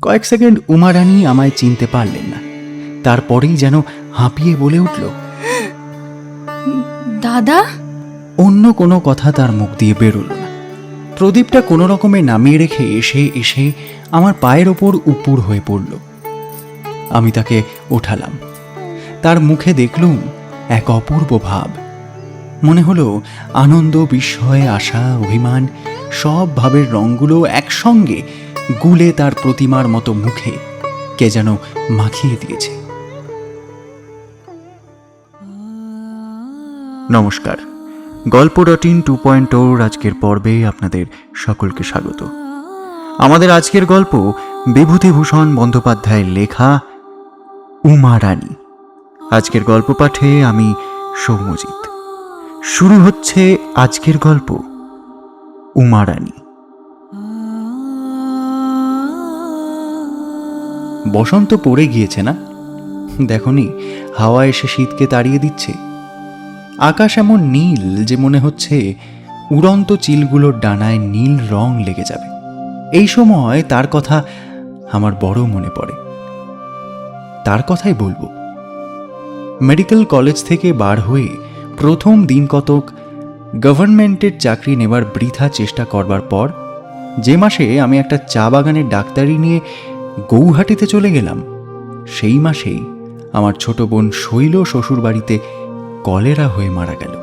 কয়েক সেকেন্ড উমারানী আমায় চিনতে পারলেন না। তারপরেই যেন হাঁপিয়ে বলে উঠল, দাদা। অন্য কোনো কথা তার মুখ দিয়ে বেরোল না। প্রদীপটা কোনো রকমে নামিয়ে রেখে এসে আমার পায়ের ওপর উপুর হয়ে পড়ল। আমি তাকে ওঠালাম। তার মুখে দেখলুম এক অপূর্ব ভাব। মনে হলো আনন্দ, বিস্ময়, আশা, অভিমান সব ভাবের রঙগুলো একসঙ্গে গুলে তার প্রতিমার মতো মুখে কে যেন মাখিয়ে দিয়েছে। নমস্কার, গল্প.in 2.0 আজকের পর্বে আপনাদের সকলকে স্বাগত। আমাদের আজকের গল্প বিভূতিভূষণ বন্দ্যোপাধ্যায়ের লেখা উমারানী। আজকের গল্প পাঠে আমি সৌম্যজিৎ। শুরু হচ্ছে আজকের গল্প উমারানী। বসন্ত পড়ে গিয়েছে না? দেখনি হাওয়া এসে শীতকে তাড়িয়ে দিচ্ছে। আকাশ এমন নীল যে মনে হচ্ছে উড়ন্ত চিলগুলোর ডানায় নীল রং লেগে যাবে। এই সময় তার কথা আমার বড় মনে পড়ে। তার কথাই বলবো। মেডিকেল কলেজ থেকে বার হয়ে প্রথম দিন কতক গভর্নমেন্টের চাকরি নেবার বৃথা চেষ্টা করবার পর যে মাসে আমি একটা চা বাগানের ডাক্তারি নিয়ে গৌহাটিতে চলে গেলাম, সেই মাসেই আমার ছোট বোন শৈল শ্বশুর বাড়িতে কলেরা হয়ে মারা গেল।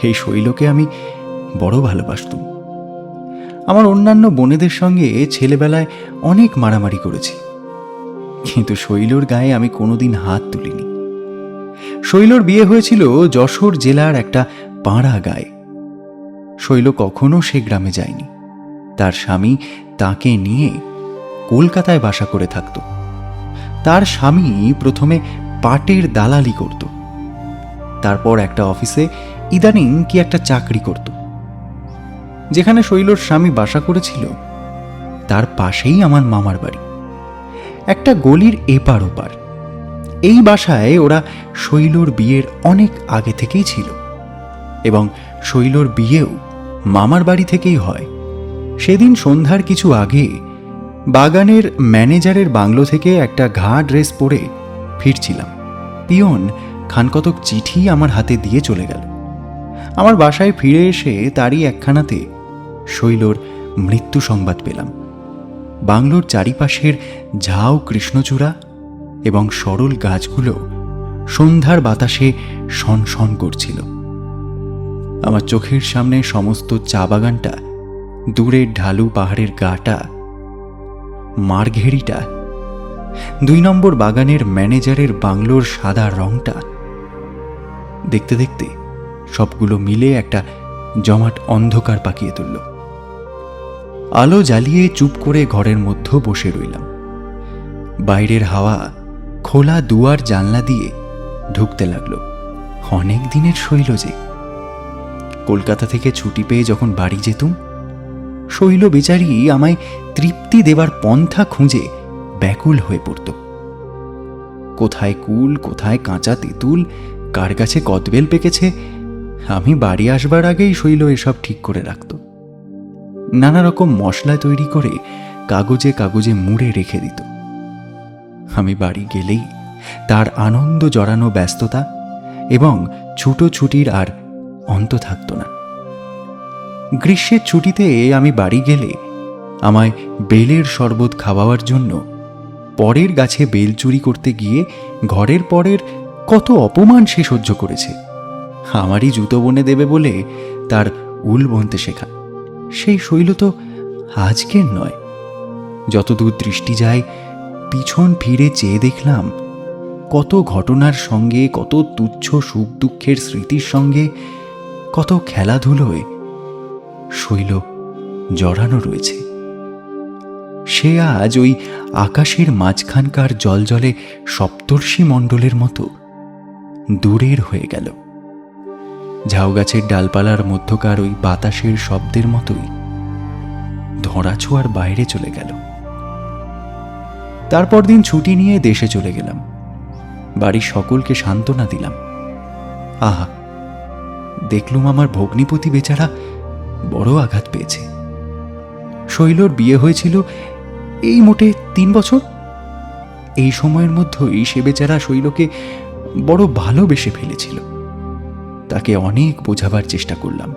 এই শৈলকে আমি বড় ভালোবাসতুম। আমার অন্যান্য বোনেদের সঙ্গে ছেলেবেলায় অনেক মারামারি করেছি, কিন্তু শৈলর গায়ে আমি কোনোদিন হাত তুলিনি। শৈলর বিয়ে হয়েছিল যশোর জেলার একটা পাড়া গায়ে। শৈল কখনো সে গ্রামে যায়নি। তার স্বামী তাকে নিয়ে কলকাতায় বাসা করে থাকত। তার স্বামী প্রথমে পাটের দালালি করত, তারপর একটা অফিসে ইদানিং কি একটা চাকরি করত। যেখানে শৈলর স্বামী বাসা করেছিল তার পাশেই আমার মামার বাড়ি, একটা গলির এপার ওপার। এই বাসায় ওরা শৈলর বিয়ের অনেক আগে থেকেই ছিল এবং শৈলর বিয়েও মামার বাড়ি থেকেই হয়। সেদিন সন্ধ্যার কিছু আগে বাগানের ম্যানেজারের বাংলো থেকে একটা ঘা ড্রেস পরে ফিরছিলাম। পিয়ন খানকতক চিঠি আমার হাতে দিয়ে চলে গেল। আমার বাসায় ফিরে এসে তারই একখানাতে শৈলর মৃত্যু সংবাদ পেলাম। বাংলোর চারিপাশের ঝাউ কৃষ্ণচূড়া এবং সরল গাছগুলো সন্ধ্যার বাতাসে শনশন করছিল। আমার চোখের সামনে সমস্ত চা বাগানটা, দূরের ঢালু পাহাড়ের গাটা, মারঘেরিটা, 2 নম্বর বাগানের ম্যানেজারের বাংলোর সাদা রংটা। দেখতে দেখতে সবগুলো মিলে একটা জমাট অন্ধকার পাকিয়ে তুলল। আলো জ্বালিয়ে চুপ করে ঘরের মধ্যে বসে রইলাম। বাইরের হাওয়া খোলা দুয়ার জানলা দিয়ে ঢুকতে লাগলো। অনেক দিনের শৈল যে। কলকাতা থেকে ছুটি পেয়ে যখন বাড়ি যেতুম, শৈল বেচারি আমায় তৃপ্তি দেবার পন্থা খুঁজে ব্যাকুল হয়ে পড়ত। কোথায় কুল, কোথায় কাঁচা তেঁতুল, কার গাছে কদবেল পেকেছে, আমি বাড়ি আসবার আগেই শৈল এসব ঠিক করে রাখত। নানা রকম মশলা তৈরি করে কাগজে কাগজে মুড়ে রেখে দিত। আমি বাড়ি গেলেই তার আনন্দ জড়ানো ব্যস্ততা এবং ছুটোছুটির আর অন্ত থাকত না। গ্রীষ্মের ছুটিতে আমি বাড়ি গেলে আমায় বেলের শরবত খাওয়াবার জন্য পরের গাছে বেল চুরি করতে গিয়ে ঘরের পরের কত অপমান সে সহ্য করেছে। আমারই জুতো বনে দেবে বলে তার উল বনতে শেখা সেই শৈল তো আজকের নয়। যতদূর দৃষ্টি যায় পিছন ফিরে চেয়ে দেখলাম কত ঘটনার সঙ্গে, কত তুচ্ছ সুখ দুঃখের স্মৃতির সঙ্গে, কত খেলাধুলোয় শৈল জড়ানো রয়েছে। সে আজ ওই আকাশের মাঝখানকার জলজলে সপ্তর্ষি মণ্ডলের মতো দূরের হয়ে গেল। ঝাউ গাছের ডালপালার মধ্যকার ওই বাতাসের শব্দের মতোই ধরাছোঁয়ার বাইরে চলে গেল। তারপর দিন ছুটি নিয়ে দেশে চলে গেলাম। বাড়ির সকলকে সান্ত্বনা দিলাম। আহা, দেখলুম আমার ভগ্নিপতি বেচারা বড় আঘাত পেয়েছে। শৈলর বিয়ে হয়েছিল এই মোটে 3 বছর। এই সময়ের মধ্যেই সে বেচারা শৈলকে বড় ভালোবেসে ফেলেছিল। তাকে অনেক বোঝাবার চেষ্টা করলাম।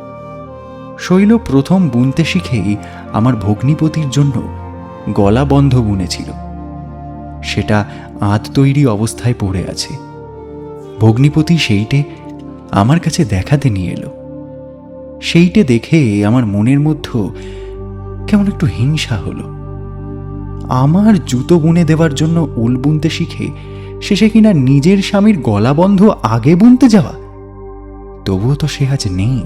শৈল প্রথম বুনতে শিখেই আমার ভগ্নিপতির জন্য গলা বন্ধ বুনেছিল। সেটা আঁত তৈরি অবস্থায় পড়ে আছে। ভগ্নিপতি সেইটে আমার কাছে দেখাতে নিয়ে এলো। সেইটে দেখে আমার মনের মধ্যে কেমন একটু হিংসা হলো। আমার জুতো বুনে দেওয়ার জন্য উল বুনতে শিখে শেষে কিনা নিজের স্বামীর গলা বন্ধ আগে বুনতে যাওয়া। তবুও তো সে আজ নেই।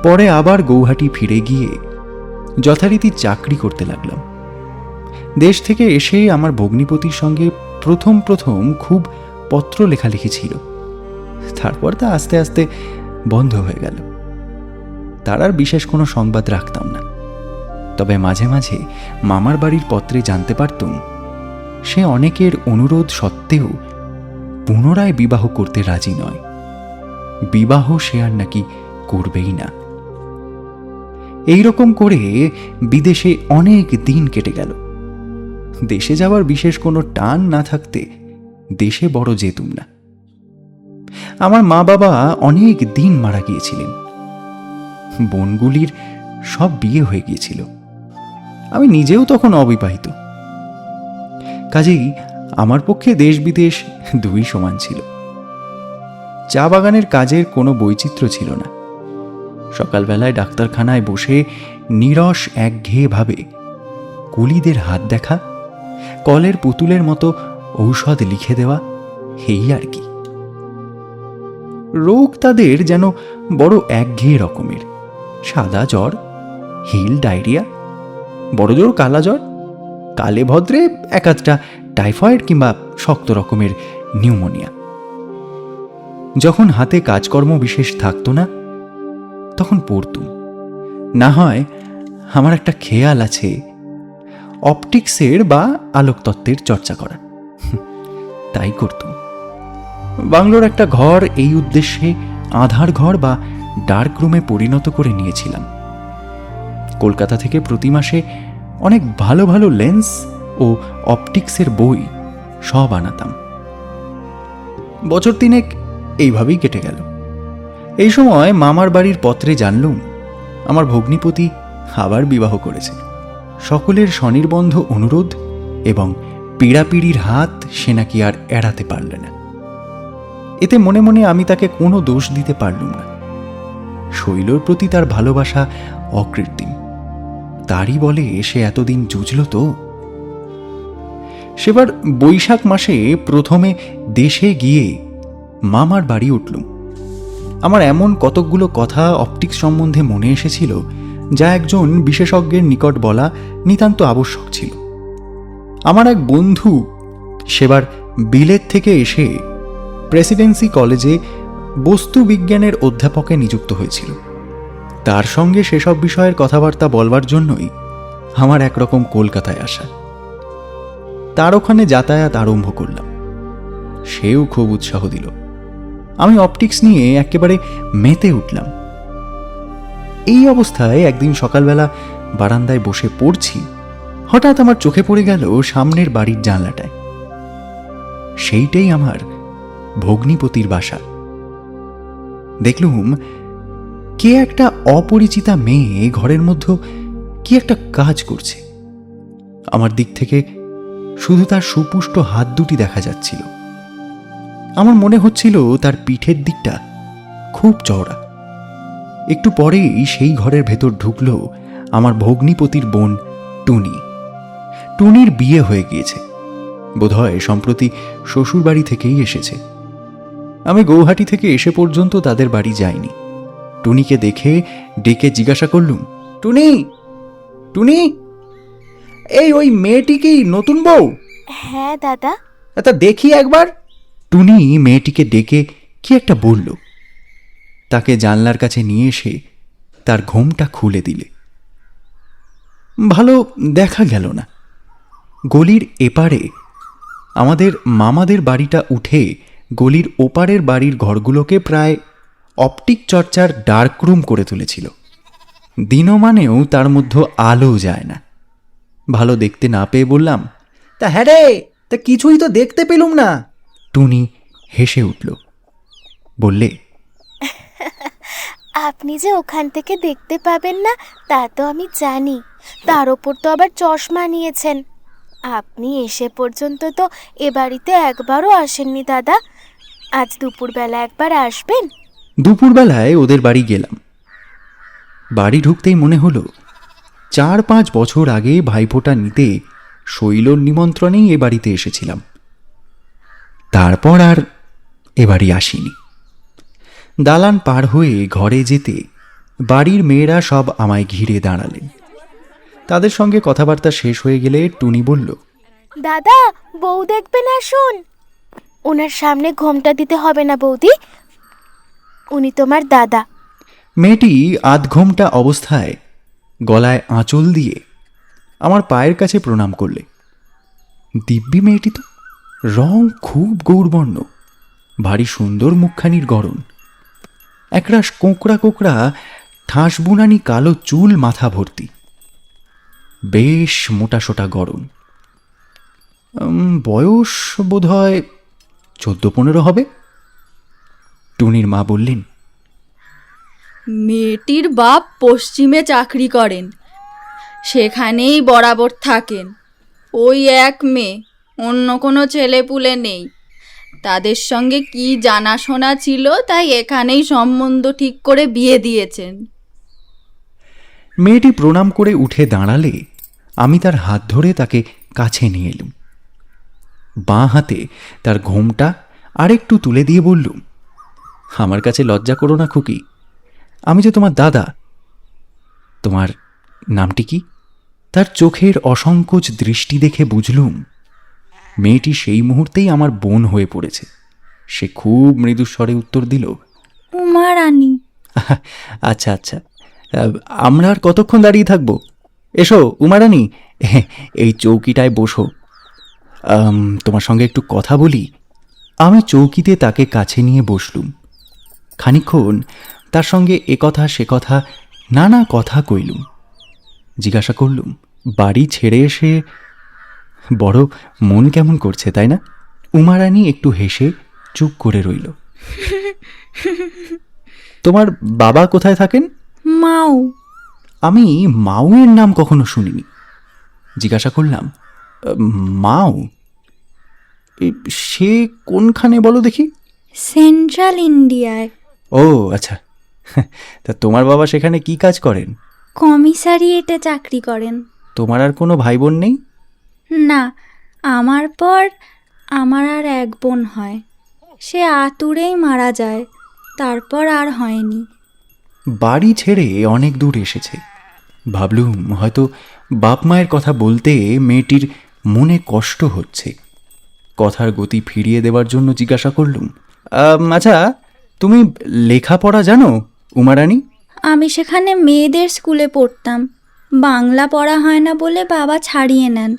পরে আবার গৌহাটি ফিরে গিয়ে যথারীতি চাকরি করতে লাগলাম। দেশ থেকে এসে আমার ভগ্নিপতির সঙ্গে প্রথম প্রথম খুব পত্র লেখালেখি ছিল। তারপর তা আস্তে আস্তে বন্ধ হয়ে গেল। তার আর বিশেষ কোনো সংবাদ রাখতাম না। তবে মাঝে মাঝে মামার বাড়ির পত্রে জানতে পারতুম সে অনেকের অনুরোধ সত্ত্বেও পুনরায় বিবাহ করতে রাজি নয়। বিবাহ সে আর নাকি করবেই না। এই রকম করে বিদেশে অনেক দিন কেটে গেল। দেশে যাওয়ার বিশেষ কোনো টান না থাকতে দেশে বড় যেতুম না। আমার মা বাবা অনেক দিন মারা গিয়েছিলেন। বোনগুলির সব বিয়ে হয়ে গিয়েছিল। আমি নিজেও তখন অবিবাহিত। কাজেই আমার পক্ষে দেশ বিদেশ দুই সমান ছিল। চা বাগানের কাজের কোনো বৈচিত্র্য ছিল না। সকালবেলায় ডাক্তারখানায় বসে নীরস একঘেয়েভাবে কুলিদের হাত দেখা, কলের পুতুলের মতো ঔষধ লিখে দেওয়া, এই আর কি। রোগ তাদের যেন বড় একঘেয়ে রকমের। সাদা জ্বর, হিল ডায়রিয়া, বড় জোর কালা জ্বর, কালে ভদ্রে একাধটা টাইফয়েড কিংবা শক্ত রকমের নিউমোনিয়া। যখন হাতে কাজকর্ম বিশেষ থাকতো না তখন পড়তুম। না হয় আমার একটা খেয়াল আছে অপটিক্সের বা আলোকতত্ত্বের চর্চা করা, তাই করতুম। বাংলোর একটা ঘর এই উদ্দেশ্যে আধার ঘর বা ডার্ক রুমে পরিণত করে নিয়েছিলাম। কলকাতা থেকে প্রতি মাসে অনেক ভালো ভালো লেন্স ও অপটিক্সের বই সব আনাতাম। বছর তিনেক এইভাবেই কেটে গেল। এই সময় মামার বাড়ির পত্রে জানলুম আমার ভগ্নিপতি আবার বিবাহ করেছে। সকলের স্বনির্বন্ধ অনুরোধ এবং পীড়াপিড়ির হাত সে নাকি আর এড়াতে পারলে না। এতে মনে মনে আমি তাকে কোনো দোষ দিতে পারলুম না। শৈলর প্রতি তার ভালোবাসা অকৃত্রিম। তারই বলে সে এতদিন জুঝল তো। সেবার বৈশাখ মাসে প্রথমে দেশে গিয়ে মামার বাড়ি উঠলুম। আমার এমন কতকগুলো কথা অপটিক্স সম্বন্ধে মনে এসেছিল যা একজন বিশেষজ্ঞের নিকট বলা নিতান্ত আবশ্যক ছিল। আমার এক বন্ধু সেবার বিলেত থেকে এসে প্রেসিডেন্সি কলেজে বস্তু বিজ্ঞানের অধ্যাপকে নিযুক্ত হয়েছিল। তার সঙ্গে সেসব বিষয়ের কথাবার্তা বলবার জন্যই আমার একরকম কলকাতায় আসা। তার ওখানে যাতায়াত আরম্ভ করলাম। সেও খুব উৎসাহ দিল। আমি অপটিক্স নিয়ে একেবারে মেতে উঠলাম। এই অবস্থায় একদিন সকালবেলা বারান্দায় বসে পড়ছি, হঠাৎ আমার চোখে পড়ে গেল সামনের বাড়ির জানলাটায়। সেইটাই আমার ভগ্নিপতির বাসা। দেখলুম কে একটা অপরিচিতা মেয়ে ঘরের মধ্যে কি একটা কাজ করছে। আমার দিক থেকে শুধু তার সুপুষ্ট হাত দুটি দেখা যাচ্ছিল। আমার মনে হচ্ছিল তার পিঠের দিকটা খুব চওড়া। একটু পরেই সেই ঘরের ভেতর ঢুকল আমার ভগ্নিপতির বোন টুনি। টুনির বিয়ে হয়ে গিয়েছে, বোধহয় সম্প্রতি শ্বশুর বাড়ি থেকেই এসেছে। আমি গৌহাটি থেকে এসে পর্যন্ত তাদের বাড়ি যাইনি। টুনিকে দেখে ডেকে জিজ্ঞাসা করলুম, টুনি, টুনি, এই ওই মেয়েটি কি নতুন বউ? হ্যাঁ দাদা। তা দেখি একবার। টুনি মেয়েটিকে ডেকে কি একটা বলল। তাকে জানলার কাছে নিয়ে এসে তার ঘোমটা খুলে দিলে। ভালো দেখা গেল না। গলির এপারে আমাদের মামাদের বাড়িটা উঠে গলির ওপারের বাড়ির ঘরগুলোকে প্রায় অপটিক চর্চার ডার্ক রুম করে তুলেছিল। দিনমানেও তার মধ্যে আলো যায় না। ভালো দেখতে না পেয়ে বললাম, তা হ্যাঁ রে, তা কিছুই তো দেখতে পেলুম না। টুনি হেসে উঠল, বললে, আপনি যে ওখান থেকে দেখতে পাবেন না তা তো আমি জানি, তার ওপর তো আবার চশমা নিয়েছেন। আপনি এসে পর্যন্ত তো এ বাড়িতে একবারও আসেননি দাদা, আজ দুপুরবেলা একবার আসবেন। দুপুরবেলায় ওদের বাড়ি গেলাম। বাড়ি ঢুকতেই মনে হলো 4-5 বছর আগে ভাইফোঁটা নিতে শৈলর নিমন্ত্রণেই এ বাড়িতে এসেছিলাম। তারপর আর এ বাড়ি আসিনি। দালান পার হয়ে ঘরে যেতে বাড়ির মেয়েরা সব আমায় ঘিরে দাঁড়ালেন। তাদের সঙ্গে কথাবার্তা শেষ হয়ে গেলে টুনি বলল, দাদা, বউ দেখবেন, আসুন। ওনার সামনে ঘোমটা দিতে হবে না বৌদি, উনি তোমার দাদা। মেয়েটি আধঘোমটা অবস্থায় গলায় আঁচল দিয়ে আমার পায়ের কাছে প্রণাম করলে। দিব্যি মেয়েটি তো, রং খুব গৌরবর্ণ, ভারী সুন্দর মুখখানির গড়ন, একরাশ কোঁকড়া কোঁকড়া ঠাঁস বুনানি কালো চুল মাথা ভর্তি, বেশ মোটাসোটা গড়ন। বয়স বোধ হয় 14-15 হবে। টুনির মা বললেন, মেয়েটির বাপ পশ্চিমে চাকরি করেন, সেখানেই বরাবর থাকেন। ওই এক মেয়ে, অন্য কোনো ছেলেপুলে নেই। তাদের সঙ্গে কি জানাশোনা ছিল তাই এখানেই সম্বন্ধ ঠিক করে বিয়ে দিয়েছেন। মেয়েটি প্রণাম করে উঠে দাঁড়ালে আমি তার হাত ধরে তাকে কাছে নিয়ে এলুম। বাঁ হাতে তার ঘোমটা আরেকটু তুলে দিয়ে বললুম, আমার কাছে লজ্জা করো না খুকি, আমি যে তোমার দাদা। তোমার নামটি কি? তার চোখের অসংকোচ দৃষ্টি দেখে বুঝলুম মেয়েটি সেই মুহূর্তেই আমার বোন হয়ে পড়েছে। সে খুব মৃদুস্বরে উত্তর দিল, উমা রানী। আচ্ছা আচ্ছা, আমরা আর কতক্ষণ দাঁড়িয়ে থাকবো? এসো উমারানী, এই চৌকিটায় বসো, তোমার সঙ্গে একটু কথা বলি। আমি চৌকিতে তাকে কাছে নিয়ে বসলুম। খানিকক্ষণ তার সঙ্গে এ কথা সে কথা নানা কথা কইলুম। জিজ্ঞাসা করলুম, বাড়ি ছেড়ে এসে বড় মন কেমন করছে, তাই না? উমারানী একটু হেসে চুপ করে রইল। তোমার বাবা কোথায় থাকেন? মাও। আমি মাউয়ের নাম কখনো শুনিনি। জিজ্ঞাসা করলাম, মাও সে কোনখানে বলো দেখি? সেন্ট্রাল ইন্ডিয়ায়। ও আচ্ছা, তা তোমার বাবা সেখানে কি কাজ করেন? কমিসারিয়েটে চাকরি করেন। তোমার আর কোনো ভাই বোন নেই? না, আমার পর আমার আর এক বোন হয়, সে আতুরেই মারা যায়, তারপর আর হয়নি। বাড়ি ছেড়ে অনেক দূর এসেছে। ভাবলুম হয়তো বাপ মায়ের কথা বলতে মেয়েটির মনে কষ্ট হচ্ছে। কথার গতি ফিরিয়ে দেবার জন্য জিজ্ঞাসা করলুম, আচ্ছা তুমি লেখাপড়া জানো উমারানী? আমি সেখানে মেয়েদের স্কুলে পড়তাম, বাংলা পড়া হয় না বলে বাবা ছাড়িয়ে নেন,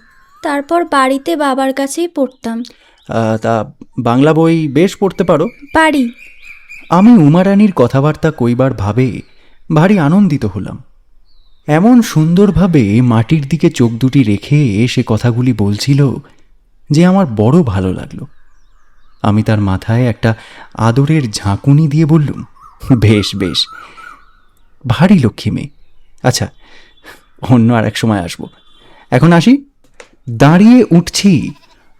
তারপর বাড়িতে বাবার কাছেই পড়তাম। তা বাংলা বই বেশ পড়তে পারো? পারি। আমি উমারানীর কথাবার্তা কইবার ভাবে ভারী আনন্দিত হলাম। এমন সুন্দরভাবে মাটির দিকে চোখ দুটি রেখে সে কথাগুলি বলছিল যে আমার বড় ভালো লাগলো। আমি তার মাথায় একটা আদরের ঝাঁকুনি দিয়ে বললুম, বেশ বেশ, ভারী লক্ষ্মী মেয়ে। আচ্ছা, অন্য আর এক সময় আসবো, এখন আসি। দাঁড়িয়ে উঠছি,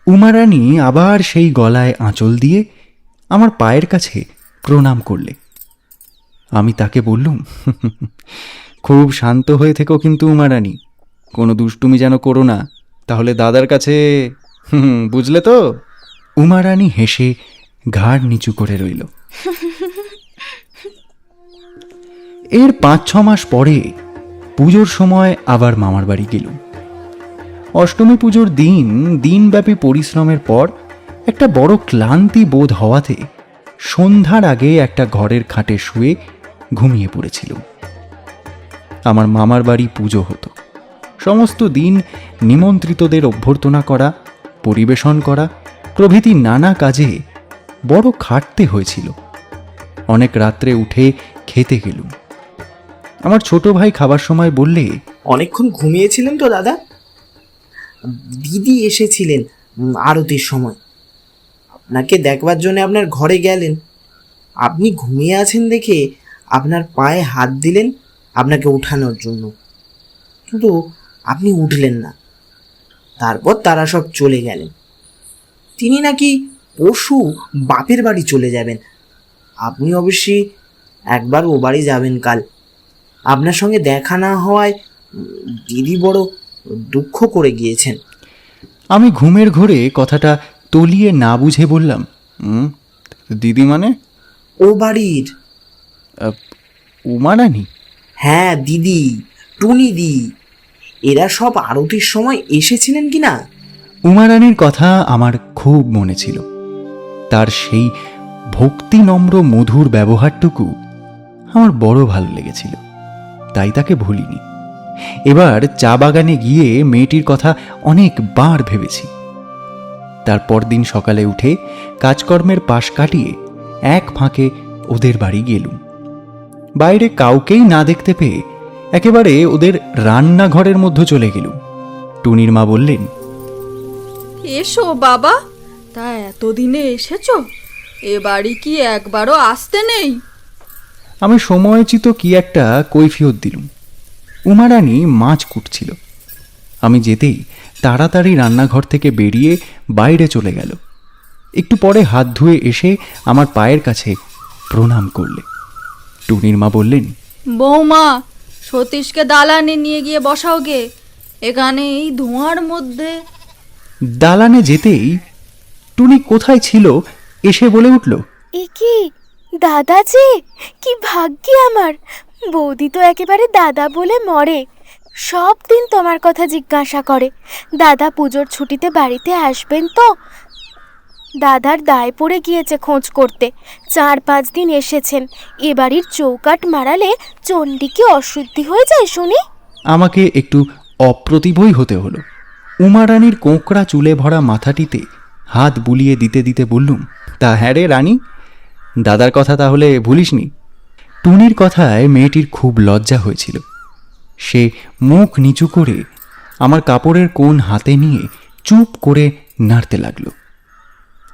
উমারানী আবার সেই গলায় আঁচল দিয়ে আমার পায়ের কাছে প্রণাম করলে। আমি তাকে বললুম, খুব শান্ত হয়ে থেকো কিন্তু উমারানী, কোনো দুষ্টুমি যেন করো না, তাহলে দাদার কাছে, বুঝলে তো? উমারানী হেসে ঘাড় নিচু করে রইল। এর 5-6 মাস পরে পুজোর সময় আবার মামার বাড়ি গেলুম। অষ্টমী পুজোর দিন দিনব্যাপী পরিশ্রমের পর একটা বড় ক্লান্তি বোধ হওয়াতে সন্ধ্যার আগে একটা ঘরের খাটে শুয়ে ঘুমিয়ে পড়েছিলুম। আমার মামার বাড়ি পুজো হতো। সমস্ত দিন নিমন্ত্রিতদের অভ্যর্থনা করা, পরিবেশন করা প্রভৃতি নানা কাজে বড় খাটতে হয়েছিল। অনেক রাত্রে উঠে খেতে গেলুম। আমার ছোট ভাই খাবার সময় বললে, অনেকক্ষণ ঘুমিয়েছিলেন তো দাদা? দিদি এসেছিলেন আরতির সময়। আপনাকে দেখবার জন্য আপনার ঘরে গেলেন। আপনি ঘুমিয়ে আছেন দেখে আপনার পায়ে হাত দিলেন আপনাকে উঠানোর জন্য, কিন্তু আপনি উঠলেন না। তারপর তারা সব চলে গেলেন। তিনি নাকি পরশু বাপের বাড়ি চলে যাবেন। আপনি অবশ্যই একবার ও বাড়ি যাবেন কাল। আপনার সঙ্গে দেখা না হওয়ায় দিদি বড় দুঃখ করে গিয়েছেন। আমি ঘুমের ঘোরে কথাটা তলিয়ে না বুঝে বললাম, দিদি মানে? ও বাড়ির উমা রানী? হ্যাঁ, দিদি, টুনি দি, এরা সব আরতির সময় এসেছিলেন কি না? উমা রানীর কথা আমার খুব মনে ছিল। তার সেই ভক্তিনম্র মধুর ব্যবহারটুকু আমার বড় ভালো লেগেছিল, তাই তাকে ভুলিনি। এবার চা বাগানে গিয়ে মেয়েটির কথা অনেকবার ভেবেছি। তারপর দিন সকালে উঠে কাজকর্মের পাশ কাটিয়ে এক ফাঁকে ওদের বাড়ি গেলুম। বাইরে কাউকেই না দেখতে পেয়ে একেবারে ওদের রান্নাঘরের মধ্যে চলে গেলুম। টুনির মা বললেন, এসো বাবা, তা এতদিনে এসেছো? এ বাড়ি কি একবারও আসতে নেই? আমি সময়োচিত কি একটা কৈফিয়ত দিলুম। উমা রানী মাছ কুটছিল। আমি যেতেই তাড়াতাড়ি রান্নাঘর থেকে বেরিয়ে বাইরে চলে গেল। একটু পরে হাত ধুয়ে এসে আমার পায়ের কাছে প্রণাম করলে। টুনির মা বললেন, বৌমা, সতীশকে দালানে নিয়ে গিয়ে বসাও গে, এখানে এই ধোঁয়ার মধ্যে। দালানে যেতেই টুনি কোথায় ছিল এসে বলে উঠল, এ কি দাদাজি, কি ভাগ্যি আমার! বৌদি তো একেবারে দাদা বলে মরে। সব দিন তোমার কথা জিজ্ঞাসা করে, দাদা পুজোর ছুটিতে বাড়িতে আসবেন তো। দাদার দায় পড়ে গিয়েছে খোঁজ করতে। 4-5 দিন এসেছেন। এ বাড়ির চৌকাট মারালে চণ্ডী কি অশুদ্ধি হয়ে যায় শুনি? আমাকে একটু অপ্রতিভই হতে হলো। উমা রানীর কোঁকড়া চুলে ভরা মাথাটিতে হাত বুলিয়ে দিতে দিতে বললুম, তা হ্যাঁ রে রানী, দাদার কথা তাহলে ভুলিসনি? টুনির কথায় মেয়েটির খুব লজ্জা হয়েছিল। সে মুখ নিচু করে আমার কাপড়ের কোণ হাতে নিয়ে চুপ করে নাড়তে লাগল।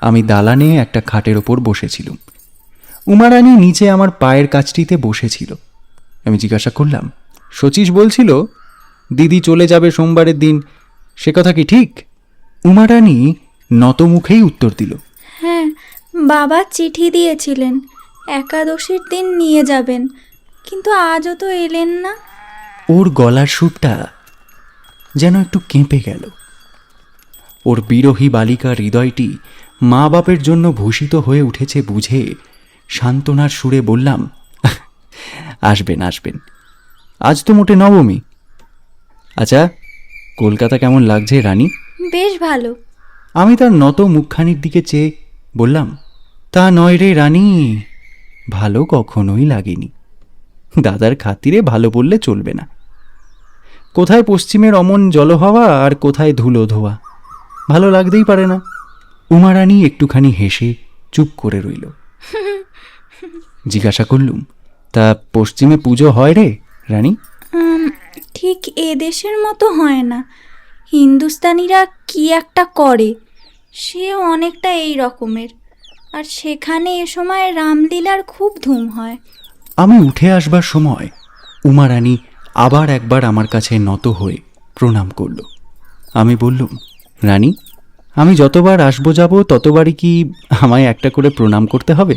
আমি দালানে একটা খাটের ওপর বসেছিলুম। উমা রানী নিচে আমার পায়ের কাছটিতে বসেছিল। আমি জিজ্ঞাসা করলাম, শচীশ বলছিল দিদি চলে যাবে সোমবারের দিন, সে কথা কি ঠিক? উমা রানী নত মুখেই উত্তর দিল, হ্যাঁ, বাবা চিঠি দিয়েছিলেন একাদশীর দিন নিয়ে যাবেন, কিন্তু আজও তো এলেন না। ওর গলার সুরটা যেন একটু কেঁপে গেল। ওর বিরহী বালিকার হৃদয়টি মা বাপের জন্য ভূষিত হয়ে উঠেছে বুঝে সান্ত্বনার সুরে বললাম, আসবেন আসবেন, আজ তো মোটে নবমী। আচ্ছা, কলকাতা কেমন লাগছে রানী? বেশ ভালো। আমি তার নত মুখখানির দিকে চেয়ে বললাম, তা নয় রে রানী, ভালো কখনোই লাগেনি। দাদার খাতিরে ভালো বললে চলবে না। কোথায় পশ্চিমের অমন জলহাওয়া আর কোথায় ধুলো ধোয়া, ভালো লাগতেই পারে না। উমা রানী একটুখানি হেসে চুপ করে রইল। জিজ্ঞাসা করলুম, তা পশ্চিমে পুজো হয় রে রানী? ঠিক এ দেশের মতো হয় না। হিন্দুস্তানিরা কি একটা করে, সে অনেকটা এই রকমের। আর সেখানে এ সময় রামলীলার খুব ধুম হয়। আমি উঠে আসবার সময় উমা রানী আবার একবার আমার কাছে নত হয়ে প্রণাম করল। আমি বললুম, রানী, আমি যতবার আসবো যাব ততবারই কি আমায় একটা করে প্রণাম করতে হবে?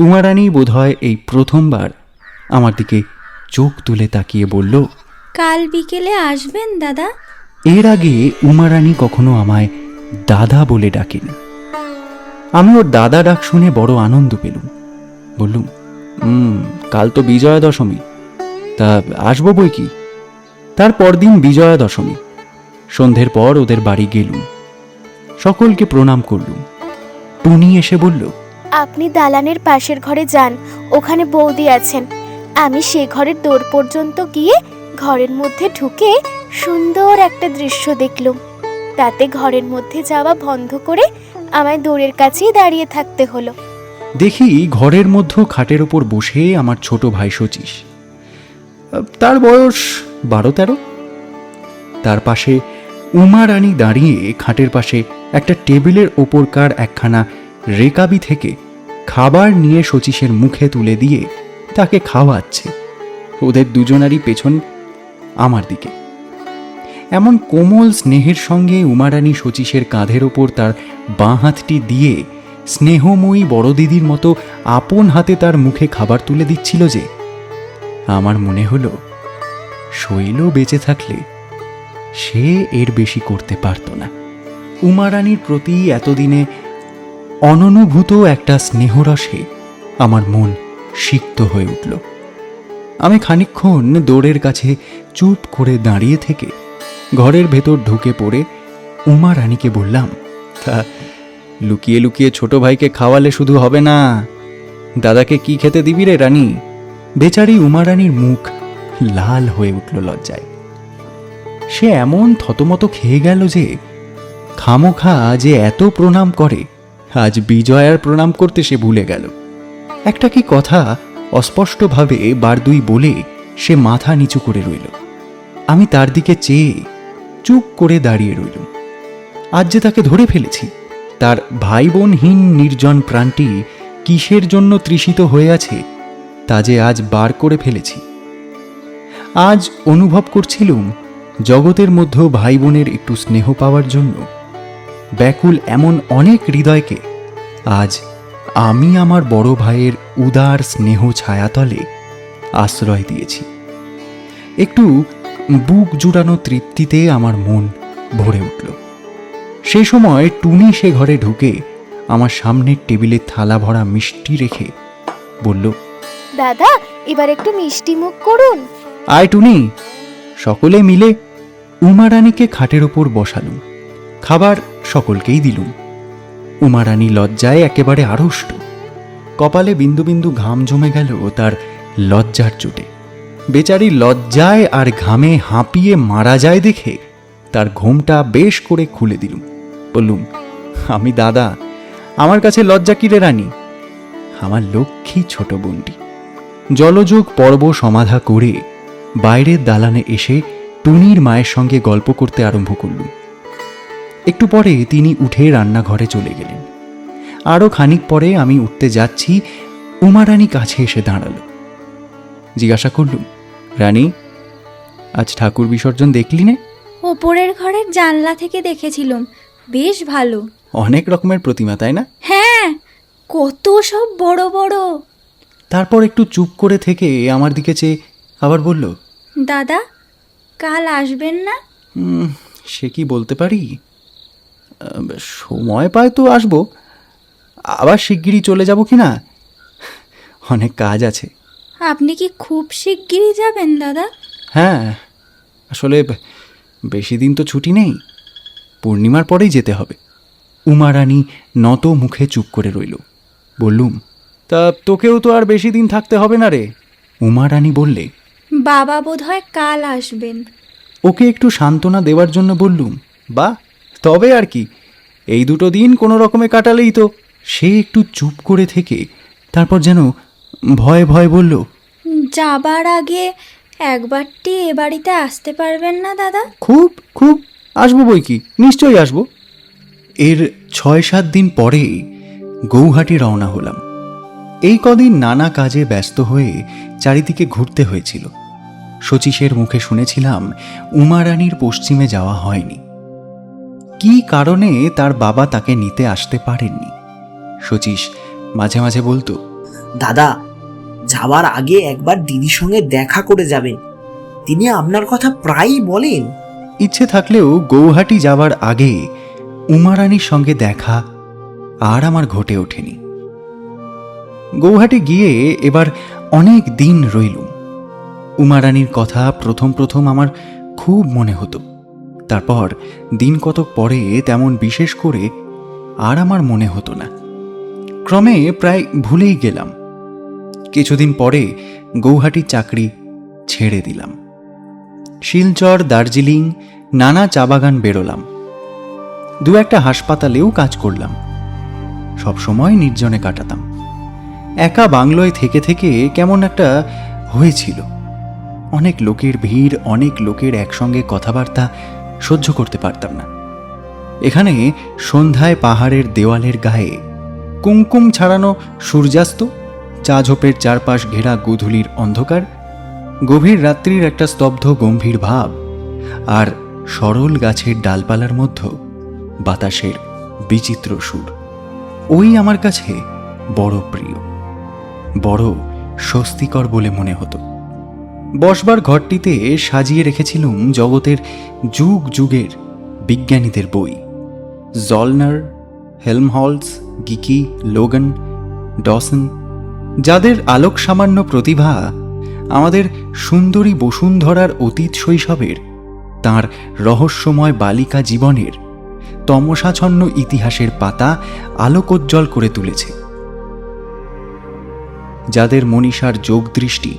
উমা রানী বোধহয় এই প্রথমবার আমার দিকে চোখ তুলে তাকিয়ে বলল, কাল বিকেলে আসবেন দাদা? এর আগে উমা রানী কখনো আমায় দাদা বলে ডাকেনি। আমি ওর দাদা ডাক শুনে বড় আনন্দ পেলুম। বললুম, কাল তো বিজয়া দশমী, তা আসবো বই কি। তার পরদিন বিজয়া দশমী। সন্ধ্যের পর ওদের বাড়ি গেলুম। সকলকে প্রণাম করলুম। টুনি এসে বলল, আপনি দালানের পাশের ঘরে যান, ওখানে বৌদি আছেন। আমি সে ঘরের দৌড় পর্যন্ত গিয়ে ঘরের মধ্যে ঢুকে সুন্দর একটা দৃশ্য দেখলুম। তাতে ঘরের মধ্যে যাওয়া বন্ধ করে আমায় দৌড়ের কাছেই দাঁড়িয়ে থাকতে হলো। দেখি ঘরের মধ্যে খাটের ওপর বসে আমার ছোট ভাই শচীশ। তার বয়স 12-13। তার পাশে উমা রানী দাঁড়িয়ে খাটের পাশে একটা টেবিলের ওপরকার একখানা রেকাবি থেকে খাবার নিয়ে শচীশের মুখে তুলে দিয়ে তাকে খাওয়াচ্ছে। ওদের দুজনারই পেছন আমার দিকে। এমন কোমল স্নেহের সঙ্গে উমারানী শচীশের কাঁধের ওপর তার বাঁ হাতটি দিয়ে স্নেহময়ী বড় দিদির মতো আপন হাতে তার মুখে খাবার তুলে দিচ্ছিল যে আমার মনে হলো শৈল বেঁচে থাকলে সে এর বেশি করতে পারত না। উমারানীর প্রতি এতদিনে অননুভূত একটা স্নেহরসে আমার মন সিক্ত হয়ে উঠল। আমি খানিকক্ষণ দৌড়ের কাছে চুপ করে দাঁড়িয়ে থেকে ঘরের ভেতর ঢুকে পড়ে উমা রানীকে বললাম, তা লুকিয়ে লুকিয়ে ছোট ভাইকে খাওয়ালে শুধু হবে না, দাদাকে কি খেতে দিবি রে রানী? বেচারি উমা রানীর মুখ লাল হয়ে উঠল লজ্জায়। সে এমন থতমত খেয়ে গেল যে খামোখা যে এত প্রণাম করে আজ বিজয়ার প্রণাম করতে সে ভুলে গেল। একটা কি কথা অস্পষ্টভাবে বার দুই বলে সে মাথা নিচু করে রইল। আমি তার দিকে চেয়ে চুপ করে দাঁড়িয়ে রইলুম। আজ যে তাকে ধরে ফেলেছি, তার ভাই বোনহীন নির্জন প্রাণটি কিসের জন্য তৃষিত হয়ে আছে তা যে আজ বার করে ফেলেছি। আজ অনুভব করছিলুম জগতের মধ্যে ভাই বোনের একটু স্নেহ পাওয়ার জন্য ব্যাকুল এমন অনেক হৃদয়কে আজ আমি আমার বড় ভাইয়ের উদার স্নেহ ছায়াতলে আশ্রয় দিয়েছি। একটু বুক জুড়ানো তৃপ্তিতে আমার মন ভরে উঠল। সেই সময় টুনি সে ঘরে ঢুকে আমার সামনের টেবিলে থালা ভরা মিষ্টি রেখে বলল, দাদা এবার একটু মিষ্টি মুখ করুন। আয় টুনি। সকলে মিলে উমারানীকে খাটের ওপর বসালুম। খাবার সকলকেই দিলুম। উমারানী লজ্জায় একেবারে আড়ষ্ট। কপালে বিন্দু বিন্দু ঘাম জমে গেল তার লজ্জার চোটে। বেচারি লজ্জায় আর ঘামে হাঁপিয়ে মারা যায় দেখে তার ঘোমটা বেশ করে খুলে দিলুম। বললুম, আমি দাদা, আমার কাছে লজ্জা কিরে রানী? আমার লক্ষ্মী ছোট বোনটি। জলযোগ পর্ব সমাধা করে বাইরের দালানে এসে টুনির মায়ের সঙ্গে গল্প করতে আরম্ভ করলুম। একটু পরে তিনি উঠে রান্নাঘরে চলে গেলেন। আরও খানিক পরে আমি উঠতে যাচ্ছি, উমারানী কাছে এসে দাঁড়াল। জিজ্ঞাসা করলুম, রানী, আজ ঠাকুর বিসর্জন দেখলি নে? ওপরের ঘরের জানলা থেকে দেখেছিলাম, বেশ ভালো। অনেক রকমের প্রতিমা, তাই না? হ্যাঁ, কত সব বড় বড়। তারপর একটু চুপ করে থেকে আমার দিকে চেয়ে আবার বলল, দাদা কাল আসবেন না? সে কি বলতে পারি, সময় পায় তো আসবো, আবার শিগগিরই চলে যাব কি না, অনেক কাজ আছে। আপনি কি খুব শিগগিরই যাবেন দাদা? হ্যাঁ, আসলে বেশি দিন তো ছুটি নেই, পূর্ণিমার পরেই যেতে হবে। উমারানী নত মুখে চুপ করে রইল। বললুম, তা তোকেও তো আর বেশি দিন থাকতে হবে না রে। উমারানী বললে, বাবা বোধহয় কাল আসবেন। ওকে একটু সান্ত্বনা দেওয়ার জন্য বললুম, বা তবে আর কি, এই দুটো দিন কোনো রকমে কাটালেই তো। সে একটু চুপ করে থেকে তারপর যেন ভয়ে ভয়ে বলল, যাবার আগে একবারটি এ বাড়িতে আসতে পারবেন না দাদা? খুব খুব আসবো বই কি, নিশ্চয়ই আসবো। এর ৬-৭ দিন পরে গৌহাটি রওনা হলাম। এই কদিন নানা কাজে ব্যস্ত হয়ে চারিদিকে ঘুরতে হয়েছিল। শচীশের মুখে শুনেছিলাম উমারানীর পশ্চিমে যাওয়া হয়নি। কি কারণে তার বাবা তাকে নিতে আসতে পারেননি। শচীশ মাঝে মাঝে বলতো, দাদা, যাওয়ার আগে একবার দিদির সঙ্গে দেখা করে যাবেন, তিনি আপনার কথা প্রায়ই বলেন। ইচ্ছে থাকলেও গৌহাটি যাওয়ার আগে উমারানীর সঙ্গে দেখা আর আমার ঘটে ওঠেনি। গৌহাটি গিয়ে এবার অনেক দিন রইলুম। উমারানীর কথা প্রথম প্রথম আমার খুব মনে হতো, তারপর দিন কতক পরে তেমন বিশেষ করে আর আমার মনে হতো না। ক্রমে প্রায় ভুলেই গেলাম। কিছুদিন পরে গৌহাটির চাকরি ছেড়ে দিলাম। শিলচর, দার্জিলিং, নানা চা বাগান বেরোলাম। দু একটা হাসপাতালেও কাজ করলাম। সবসময় নির্জনে কাটাতাম। একা বাংলোয় থেকে থেকে কেমন একটা হয়েছিল। অনেক লোকের ভিড়, অনেক লোকের একসঙ্গে কথাবার্তা সহ্য করতে পারতাম না। এখানে সন্ধ্যায় পাহাড়ের দেওয়ালের গায়ে কুমকুম ছাড়ানো সূর্যাস্ত, চা ঝোপের চারপাশ ঘেরা গোধূলির অন্ধকার, গভীর রাত্রির একটা স্তব্ধ গম্ভীর ভাব, আর সরল গাছের ডালপালার মধ্যে বাতাসের বিচিত্র সুর, ওই আমার কাছে বড় প্রিয়, বড় স্বস্তিকর বলে মনে হতো। বসবার ঘরটিতে সাজিয়ে রেখেছিলুম জগতের যুগ যুগের বিজ্ঞানীদের বই, জলনার, হেলমহলস, গিকি, লোগান, ডসন, যাদের আলোক সামান্য প্রতিভা আমাদের সুন্দরী বসুন্ধরার অতীত শৈশবের, তাঁর রহস্যময় বালিকা জীবনের তমসাচ্ছন্ন ইতিহাসের পাতা আলোকোজ্জ্বল করে তুলেছে, যাদের মনীষার যোগদৃষ্টি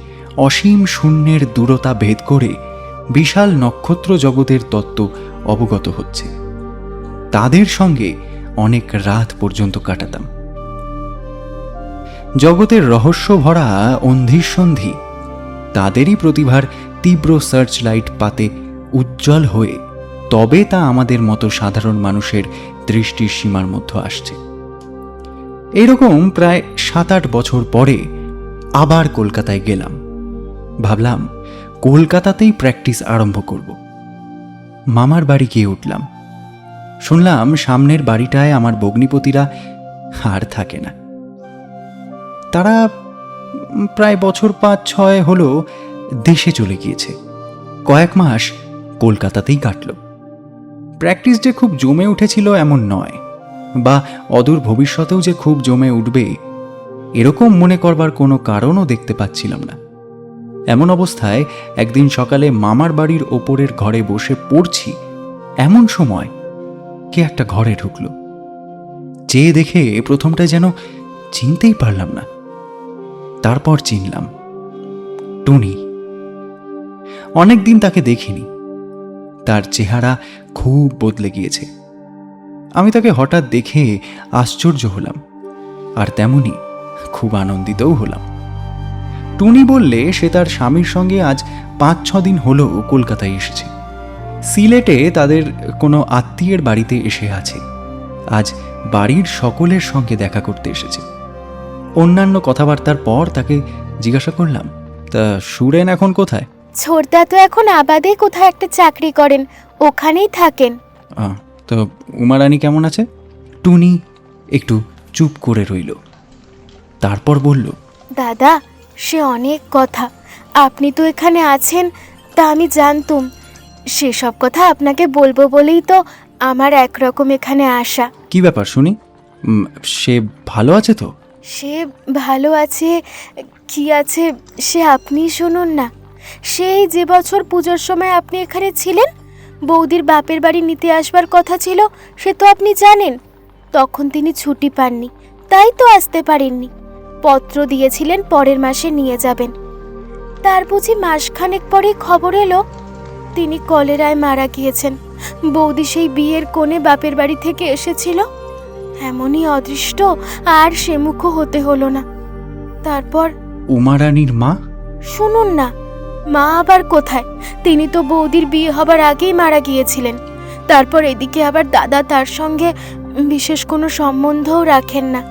অসীম শূন্যের দূরতা ভেদ করে বিশাল নক্ষত্র জগতের তত্ত্ব অবগত হচ্ছে, তাদের সঙ্গে অনেক রাত পর্যন্ত কাটাতাম। জগতের রহস্য ভরা অন্ধিসন্ধি তাদেরই প্রতিভার তীব্র সার্চ লাইট পাতে উজ্জ্বল হয়ে তবে তা আমাদের মতো সাধারণ মানুষের দৃষ্টির সীমার মধ্যে আসছে। এইরকম প্রায় 7-8 বছর পরে আবার কলকাতায় গেলাম। ভাবলাম কলকাতাতেই প্র্যাকটিস আরম্ভ করব। মামার বাড়ি গিয়ে উঠলাম। শুনলাম সামনের বাড়িটায় আমার ভগ্নিপতিরা আর থাকে না। তারা প্রায় বছর 5-6 হলো দেশে চলে গিয়েছে। কয়েক মাস কলকাতাতেই কাটল। প্র্যাকটিস যে খুব জমে উঠেছিল এমন নয়, বা অদূর ভবিষ্যতেও যে খুব জমে উঠবে এরকম মনে করবার কোনো কারণও দেখতে পাচ্ছিলাম না। এমন অবস্থায় একদিন সকালে মামার বাড়ির ওপরের ঘরে বসে পড়ছি, এমন সময় কে একটা ঘরে ঢুকল। চেয়ে দেখে প্রথমটা যেন চিনতেই পারলাম না, তারপর চিনলাম টুনি। অনেকদিন তাকে দেখিনি, তার চেহারা খুব বদলে গিয়েছে। আমি তাকে হঠাৎ দেখে আশ্চর্য হলাম, আর তেমনি খুব আনন্দিতও হলাম। টুনি বললে সে তার স্বামীর সঙ্গে আজ 5-6 দিন হলো কলকাতায় এসেছে। সিলেটে তাদের কোনো আত্মীয়ের বাড়িতে এসে আছে। আজ বাড়ির সকলের সঙ্গে দেখা করতে এসেছে। অন্যান্য কথাবার্তার পর তাকে জিজ্ঞাসা করলাম, তা সুরেন এখন কোথায়? ছোটদা তো এখন আবাদে কোথাও একটা চাকরি করেন, ওখানেই থাকেন। তো উমারানী কেমন আছে? টুনি একটু চুপ করে রইল, তারপর বলল, দাদা, সে অনেক কথা। আপনি তো এখানে আছেন, তা আমি জানতুম। সেসব কথা আপনাকে বলবো বলেই তো আমার একরকম এখানে আসা। কি ব্যাপার শুনি? সে ভালো আছে তো? সে ভালো আছে কি আছে সে আপনিই শুনুন না। সেই যে বছর পুজোর সময় আপনি এখানে ছিলেন, বৌদির বাপের বাড়ি নিতে আসবার কথা ছিল, সে তো আপনি জানেন। তখন তিনি ছুটি পাননি, তাই তো আসতে পারেননি। পত্র দিয়েছিলেন পরের মাসে নিয়ে যাবেন। তার বুঝি মাসখানেক পরে খবর এলো তিনি কলেরায় মারা গিয়েছেন। বৌদি সেই বিয়ের কোণে বাপের বাড়ি থেকে এসেছিল, এমনই অদৃষ্ট, আর সে মুখও হতে হলো না। তারপর উমারানীর মা? শুনুন না, মা আবার কোথায়? তিনি তো বৌদির বিয়ে হবার আগেই মারা গিয়েছিলেন। তারপর এদিকে আবার দাদা তার সঙ্গে বিশেষ কোনো সম্বন্ধও রাখেন না।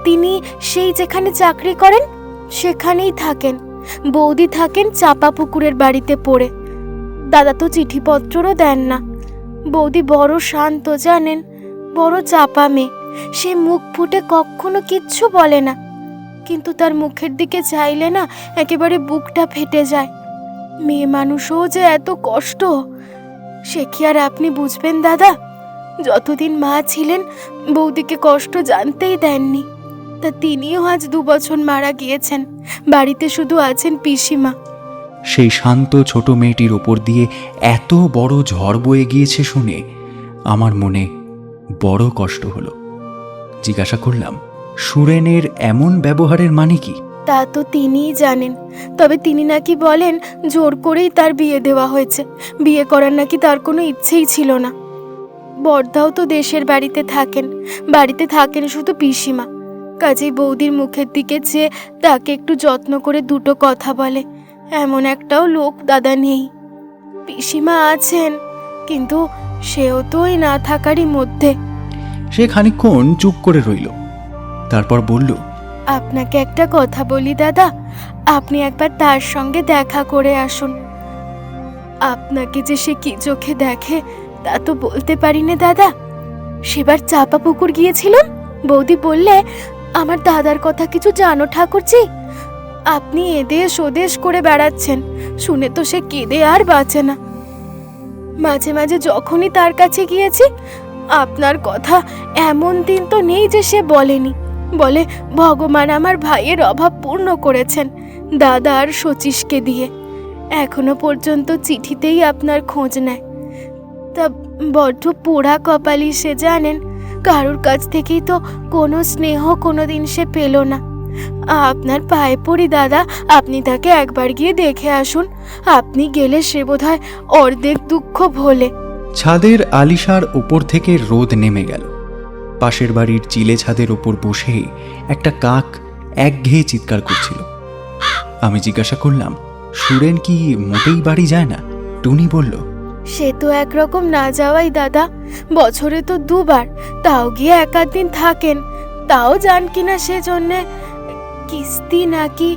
তিনি সেই যেখানে চাকরি করেন সেখানেই থাকেন। বৌদি থাকেন চাপা পুকুরের বাড়িতে পড়ে। দাদা তো চিঠিপত্রও দেন না। বৌদি বড় শান্ত, জানেন, বড় চাপা মেয়ে। সে মুখ ফুটে কখনো কিচ্ছু বলে না, কিন্তু তার মুখের দিকে চাইলে না একেবারে বুকটা ফেটে যায়। মেয়ে মানুষও যে এত কষ্ট, সে কি আর আপনি বুঝবেন দাদা? যতদিন মা ছিলেন বৌদিকে কষ্ট জানতেই দেননি। তা তিনিও আজ 2 বছর মারা গিয়েছেন। বাড়িতে শুধু আছেন পিসিমা। সেই শান্ত ছোট মেয়েটির ওপর দিয়ে এত বড় ঝড় বয়ে গিয়েছে শুনে আমার মনে বড় কষ্ট হলো। জিজ্ঞাসা করলাম, সুরেনের এমন ব্যবহারের মানে কি? তা তো তিনিই জানেন। তবে তিনি নাকি বলেন জোর করেই তার বিয়ে দেওয়া হয়েছে। বিয়ে করার নাকি তার কোনো ইচ্ছেই ছিল না। বড়দাও তো দেশের বাড়িতে থাকেন শুধু পিসিমা। কাজেই বৌদির মুখের দিকে চেয়ে তাকে একটু যত্ন করে 2টো কথা বলে এমন একটাও লোক দাদা নেই। পিসিমা আছেন, কিন্তু সেও তো ওই না থাকারই মধ্যে। সে খানিকক্ষণ চুপ করে রইল, তারপর বলল, আপনাকে একটা কথা বলি দাদা, আপনি একবার তার সঙ্গে দেখা করে আসুন। আপনাকে যে সে কি চোখে দেখে তা তো বলতে পারি না দাদা। সেবার চাপা পুকুর গিয়েছিলাম, বৌদি বললে, আমার দাদার কথা কিছু জানো ঠাকুরজি? আপনি এদেশ ওদেশ করে বেড়াচ্ছেন, শুনে তো সে কেঁদে আর বাঁচে না। মাঝে মাঝে যখনই তার কাছে গিয়েছি, আপনার কথা এমন দিন তো নেই যে সে বলেনি। বলে ভগবান আমার ভাইয়ের অভাব পূর্ণ করেছেন দাদা আর শচীশকে দিয়ে। এখনো পর্যন্ত চিঠিতেই আপনার খোঁজ নেয়। তা বড্ড পোড়া কপালি সে, জানেন। কারোর কাছ থেকেই তো কোনো স্নেহ কোনোদিন সে পেল না। আপনার পায়ে পড়ি দাদা, আপনি তাকে একবার গিয়ে দেখে আসুন। আপনি গেলে সে বোধহয় অর্ধেক দুঃখ ভোলে। ছাদের আলিশার উপর থেকে রোদ নেমে গেল। পাশের বাড়ির চিলে ছাদের ওপর বসে একটা কাক একঘেয়ে চিৎকার করছিল। আমি জিজ্ঞাসা করলাম, সুরেন কি মোটেই বাড়ি যায় না? টুনি বলল, সে তো একরকম না যাওয়াই দাদা, বছরে তো দুবার, তাও গিয়ে এক আধ দিন থাকেন। তাও যান কিনা সেজন্যে কিস্তি নাকি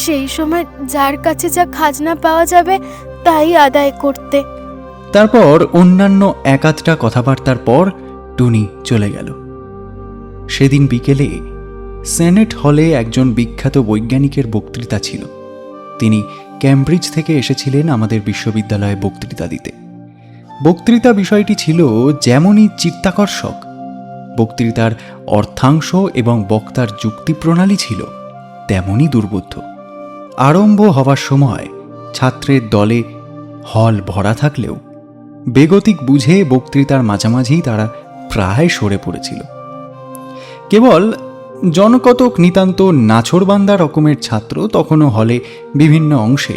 সেই সময় যার কাছে যা খাজনা পাওয়া যাবে তাই আদায় করতে। তারপর অন্যান্য এক আধটা কথাবার্তার পর টুনি চলে গেল। সেদিন বিকেলে সেনেট হলে একজন বিখ্যাত বৈজ্ঞানিকের বক্তৃতা ছিল। তিনি ক্যামব্রিজ থেকে এসেছিলেন আমাদের বিশ্ববিদ্যালয়ে বক্তৃতা দিতে। বক্তৃতা বিষয়টি ছিল যেমনই চিত্তাকর্ষক, বক্তৃতার অর্থাংশ এবং বক্তার যুক্তি প্রণালী ছিল তেমনই দুর্বোধ্য। আরম্ভ হওয়ার সময় ছাত্রের দলে হল ভরা থাকলেও বেগতিক বুঝে বক্তৃতার মাঝামাঝি তারা প্রায় সরে পড়েছিল। কেবল জনকতক নিতান্ত নাছোড়বান্দা রকমের ছাত্র তখনও হলে বিভিন্ন অংশে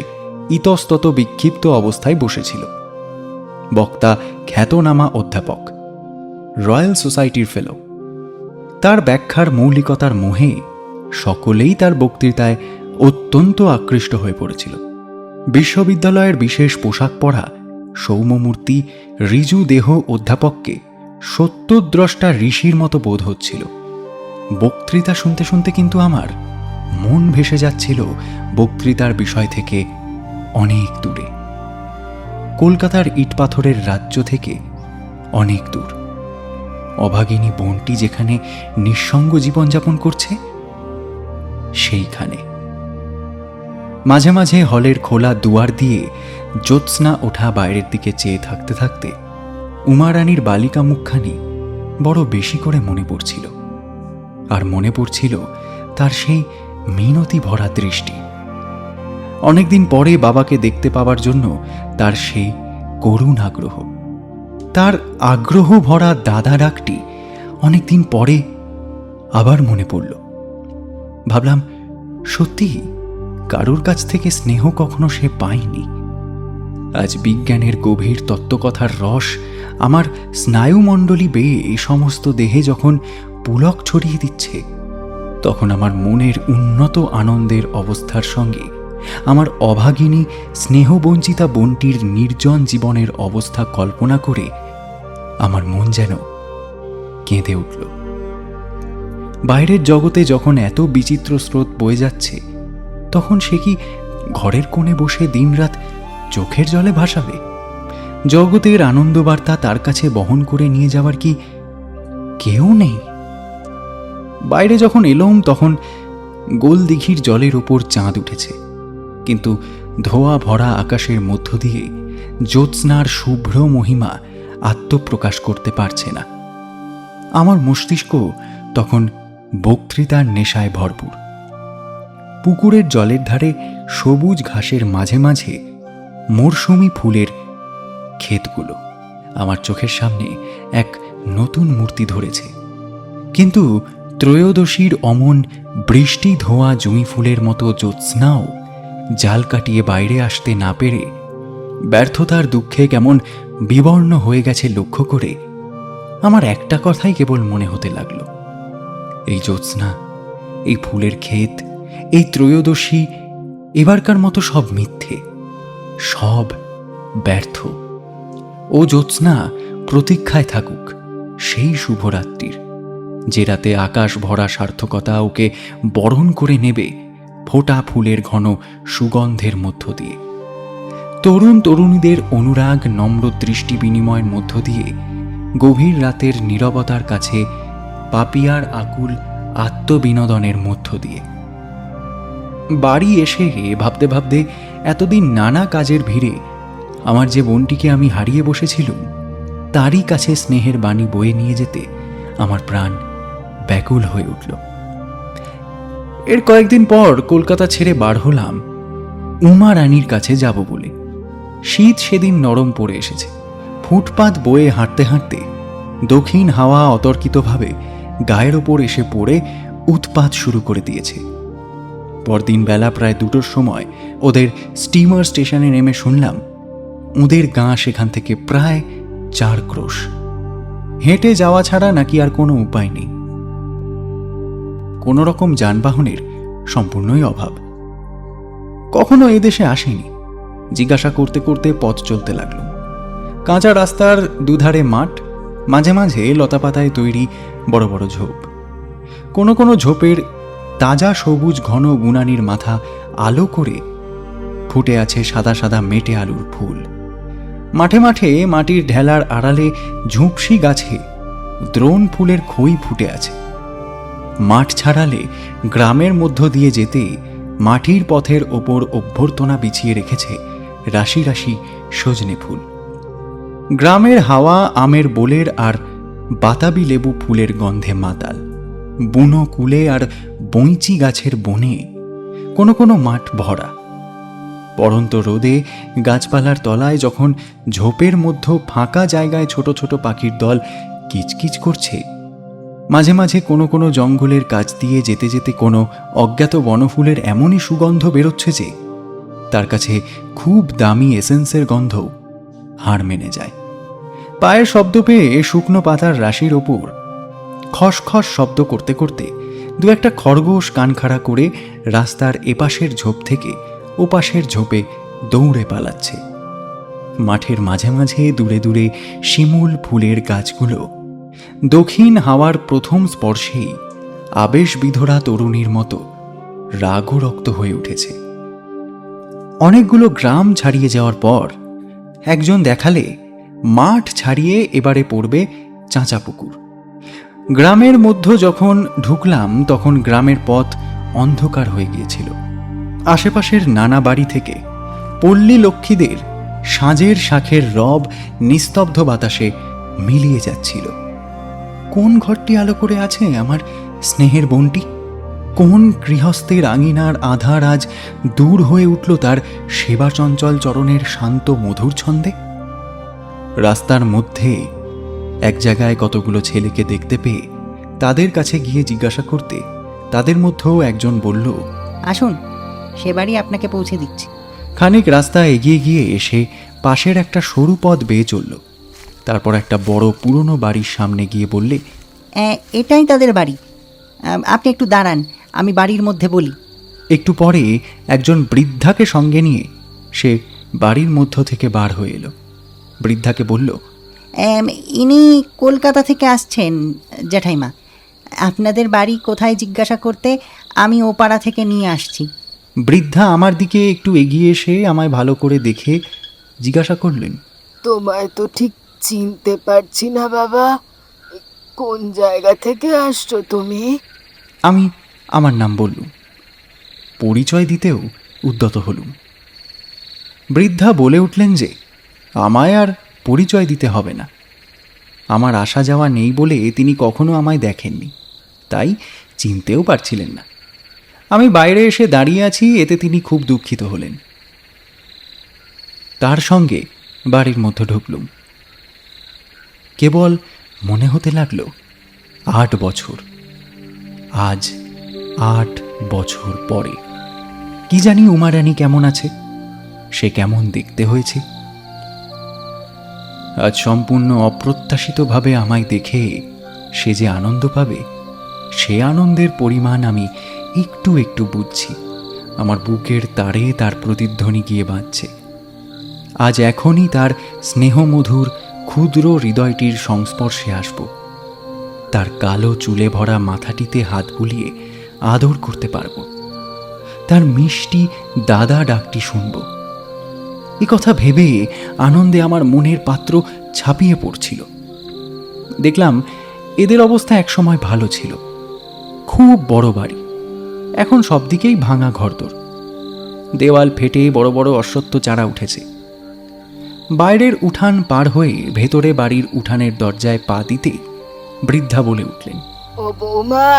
ইতস্তত বিক্ষিপ্ত অবস্থায় বসেছিল। বক্তা খ্যাতনামা অধ্যাপক, রয়্যাল সোসাইটির ফেলো। তার ব্যাখ্যার মৌলিকতার মোহে সকলেই তার বক্তৃতায় অত্যন্ত আকৃষ্ট হয়ে পড়েছিল। বিশ্ববিদ্যালয়ের বিশেষ পোশাক পরা সৌম্যমূর্তি ঋজু দেহ অধ্যাপককে সত্যদ্রষ্টা ঋষির মতো বোধ হচ্ছিল। বক্তৃতা শুনতে শুনতে কিন্তু আমার মন ভেসে যাচ্ছিল বক্তৃতার বিষয় থেকে অনেক দূরে, কলকাতার ইটপাথরের রাজ্য থেকে অনেক দূর। অভাগিনী বোনটি যেখানে নিঃসঙ্গ জীবনযাপন করছে সেইখানে। মাঝে মাঝে হলের খোলা দুয়ার দিয়ে জ্যোৎস্না ওঠা বাইরের দিকে চেয়ে থাকতে থাকতে উমারানীর বালিকা মুখখানি বড় বেশি করে মনে পড়ছিল। আর মনে পড়ছিল তার সেই মিনতি ভরা দৃষ্টি। অনেকদিন পরে বাবাকে দেখতে পাওয়ার জন্য তার সেই করুণ আগ্রহ, তার আগ্রহ ভরা দাদা ডাকটি অনেকদিন পরে আবার মনে পড়ল। ভাবলাম, সত্যি কারুর কাছ থেকে স্নেহ কখনো সে পায়নি। আজ বিজ্ঞানের গভীর তত্ত্বকথার রস আমার স্নায়ুমণ্ডলী বেয়ে এই সমস্ত দেহে যখন পুলক ছড়িয়ে দিচ্ছে, তখন আমার মনের উন্নত আনন্দের অবস্থার সঙ্গে আমার অভাগিনী স্নেহবঞ্চিতা বোনটির নির্জন জীবনের অবস্থা কল্পনা করে আমার মন যেন কেঁদে উঠল। বাইরের জগতে যখন এত বিচিত্র স্রোত বয়ে যাচ্ছে, তখন সে কি ঘরের কোণে বসে দিনরাত চোখের জলে ভাসাবে? জগতের আনন্দবার্তা তার কাছে বহন করে নিয়ে যাওয়ার কি কেউ নেই? বাইরে যখন এলুম তখন গোলদিঘির জলের ওপর চাঁদ উঠেছে, কিন্তু ধোয়া ভরা আকাশের মধ্য দিয়ে জ্যোৎস্নার শুভ্র মহিমা আত্মপ্রকাশ করতে পারছে না। আমার মস্তিষ্ক তখন বক্তৃতার নেশায় ভরপুর। পুকুরের জলের ধারে সবুজ ঘাসের মাঝে মাঝে মরশুমি ফুলের ক্ষেতগুলো আমার চোখের সামনে এক নতুন মূর্তি ধরেছে। কিন্তু ত্রয়োদশীর অমন বৃষ্টি ধোয়া জুঁই ফুলের মতো জ্যোৎস্নাও জাল কাটিয়ে বাইরে আসতে না পেরে ব্যর্থতার দুঃখে কেমন বিবর্ণ হয়ে গেছে লক্ষ্য করে আমার একটা কথাই কেবল মনে হতে লাগলো, এই জ্যোৎস্না, এই ফুলের ক্ষেত, এই ত্রয়োদশী এবারকার মতো সব মিথ্যে, সব ব্যর্থ। ও জ্যোৎস্না প্রতীক্ষায় থাকুক সেই শুভরাত্রির, যে রাতে আকাশ ভরা সার্থকতা ওকে বরণ করে নেবে ফোটা ফুলের ঘন সুগন্ধের মধ্য দিয়ে। তরুণ তরুণীদের অনুরাগ নম্র দৃষ্টি বিনিময়ের মধ্য দিয়ে গভীর রাতের নীরবতার কাছে পাপিয়ার আকুল আত্মবিনোদনের মধ্য দিয়ে। বাড়ি এসে ভাবতে ভাবতে এতদিন নানা কাজের ভিড়ে আমার যে বোনটিকে আমি হারিয়ে বসেছিলুম, তারই কাছে স্নেহের বাণী বয়ে নিয়ে যেতে আমার প্রাণ ব্যাকুল হয়ে উঠল। এর কয়েকদিন পর কলকাতা ছেড়ে বার হলাম উমা রানীর কাছে যাব বলে। শীত সেদিন নরম পড়ে এসেছে। ফুটপাত বয়ে হাঁটতে হাঁটতে দক্ষিণ হাওয়া অতর্কিতভাবে গায়ের ওপর এসে পড়ে উৎপাত শুরু করে দিয়েছে। পরদিন বেলা প্রায় 2টোর সময় ওদের স্টিমার স্টেশনে নেমে শুনলাম ওদের গাঁ সেখান থেকে প্রায় 4 ক্রোশ। হেঁটে যাওয়া ছাড়া নাকি আর কোনো উপায় নেই। কোনো রকম যানবাহনের সম্পূর্ণই অভাব। কখনো এদেশে আসেনি। জিজ্ঞাসা করতে করতে পথ চলতে লাগলো। কাঁচা রাস্তার দুধারে মাঠ, মাঝে মাঝে লতাপাতায় তৈরি বড় বড় ঝোপ। কোনো কোনো ঝোপের তাজা সবুজ ঘন গুনানির মাথা আলো করে ফুটে আছে সাদা সাদা মেটে আলুর ফুল। মাঠে মাঠে মাটির ঢেলার আড়ালে ঝুপসি গাছে দ্রোণ ফুলের খই ফুটে আছে। মাঠ ছাড়ালে গ্রামের মধ্য দিয়ে যেতে মাটির পথের ওপর অভ্যর্থনা বিছিয়ে রেখেছে রাশি রাশি সজনে ফুল। গ্রামের হাওয়া আমের বোলের আর বাতাবি লেবু ফুলের গন্ধে মাতাল। বুনো কুলে আর বইচি গাছের বনে কোনো কোনো মাঠ ভরা। পড়ন্ত রোদে গাছপালার তলায় যখন ঝোপের মধ্যে ফাঁকা জায়গায় ছোট ছোট পাখির দল কিচকিচ করছে, মাঝে মাঝে কোনো কোনো জঙ্গলের কাছ দিয়ে যেতে যেতে কোনো অজ্ঞাত বনফুলের এমনই সুগন্ধ বেরোচ্ছে যে তার কাছে খুব দামি এসেন্সের গন্ধ হাড় মেনে যায়। পায়ের শব্দ পেয়ে শুকনো পাতার রাশির ওপর খসখস শব্দ করতে করতে দু একটা খরগোশ কান খাড়া করে রাস্তার এপাশের ঝোপ থেকে ওপাশের ঝোপে দৌড়ে পালাচ্ছে। মাঠের মাঝে মাঝে দূরে দূরে শিমুল ফুলের গাছগুলো দক্ষিণ হাওয়ার প্রথম স্পর্শেই আবেশ বিধরা তরুণীর মতো রাগরক্ত হয়ে উঠেছে। অনেকগুলো গ্রাম ছাড়িয়ে যাওয়ার পর একজন দেখালে মাঠ ছাড়িয়ে এবারে পড়বে চাঁচাপুকুর। গ্রামের মধ্য যখন ঢুকলাম তখন গ্রামের পথ অন্ধকার হয়ে গিয়েছিল। আশেপাশের নানা বাড়ি থেকে পল্লী লক্ষ্মীদের সাঁজের শাঁখের রব নিস্তব্ধ বাতাসে মিলিয়ে যাচ্ছিল। কোন ঘরটি আলো করে আছে আমার স্নেহের বোনটি? কোন গৃহস্থের আঙিনার আধার আজ দূর হয়ে উঠল তার সেবা চঞ্চল চরণের শান্ত মধুর ছন্দে? রাস্তার মধ্যে এক জায়গায় কতগুলো ছেলেকে দেখতে পেয়ে তাদের কাছে গিয়ে জিজ্ঞাসা করতে তাদের মধ্যেও একজন বলল, আসুন, সে বাড়ি আপনাকে পৌঁছে দিচ্ছি। খানিক রাস্তা এগিয়ে গিয়ে এসে পাশের একটা সরু পথ বেয়ে চলল। তারপর একটা বড় পুরনো বাড়ির সামনে গিয়ে বললে, এটাই তাদের বাড়ি। আপনি একটু দাঁড়ান, আমি বাড়ির মধ্যে বলি। একটু পরে একজন বৃদ্ধাকে সঙ্গে নিয়ে সে বাড়ির মধ্য থেকে বার হয়ে এলো। বৃদ্ধাকে বলল, ইনি কলকাতা থেকে আসছেন জ্যাঠাইমা। আপনাদের বাড়ি কোথায় জিজ্ঞাসা করতে আমি ও পাড়া থেকে নিয়ে আসছি। বৃদ্ধা আমার দিকে একটু এগিয়ে এসে আমায় ভালো করে দেখে জিজ্ঞাসা করলেন, তোমায় তো ঠিক চিনতে পারছি না বাবা, কোন জায়গা থেকে আসছো তুমি? আমি আমার নাম বললুম। পরিচয় দিতেও উদ্যত হলুম। বৃদ্ধা বলে উঠলেন যে আমায় আর পরিচয় দিতে হবে না। আমার আসা যাওয়া নেই বলে তিনি কখনো আমায় দেখেননি, তাই চিনতেও পারছিলেন না। আমি বাইরে এসে দাঁড়িয়ে আছি এতে তিনি খুব দুঃখিত হলেন। তার সঙ্গে বাড়ির মধ্যে ঢুকলুম। কেবল মনে হতে লাগলো 8 বছর। আজ 8 বছর পরে কি জানি উমা রানী কেমন আছে, সে কেমন দেখতে হয়েছে। আজ সম্পূর্ণ অপ্রত্যাশিতভাবে আমায় দেখে সে যে আনন্দ পাবে, সে আনন্দের পরিমাণ আমি একটু একটু বুঝছি। আমার বুকের তারে তার প্রতিধ্বনি গিয়ে বাজছে। আজ এখনই তার স্নেহমধুর ক্ষুদ্র হৃদয়টির সংস্পর্শে আসব, তার কালো চুলে ভরা মাথাটিতে হাত বুলিয়ে আদর করতে পারব, তার মিষ্টি দাদা ডাকটি শুনব। এ কথা ভেবে আনন্দে আমার মনের পাত্র ছাপিয়ে পড়ছিল। দেখলাম এদের অবস্থা একসময় ভালো ছিল, খুব বড় বাড়ি, এখন সব দিকেই ভাঙা ঘরদোর, দেওয়াল ফেটে বড় বড় অশ্বত্থ চারা উঠেছে। বাইরের উঠান পার হয়ে ভেতরে বাড়ির উঠানের দরজায় পা দিতে বৃদ্ধা বলে উঠলেন, ও বৌমা,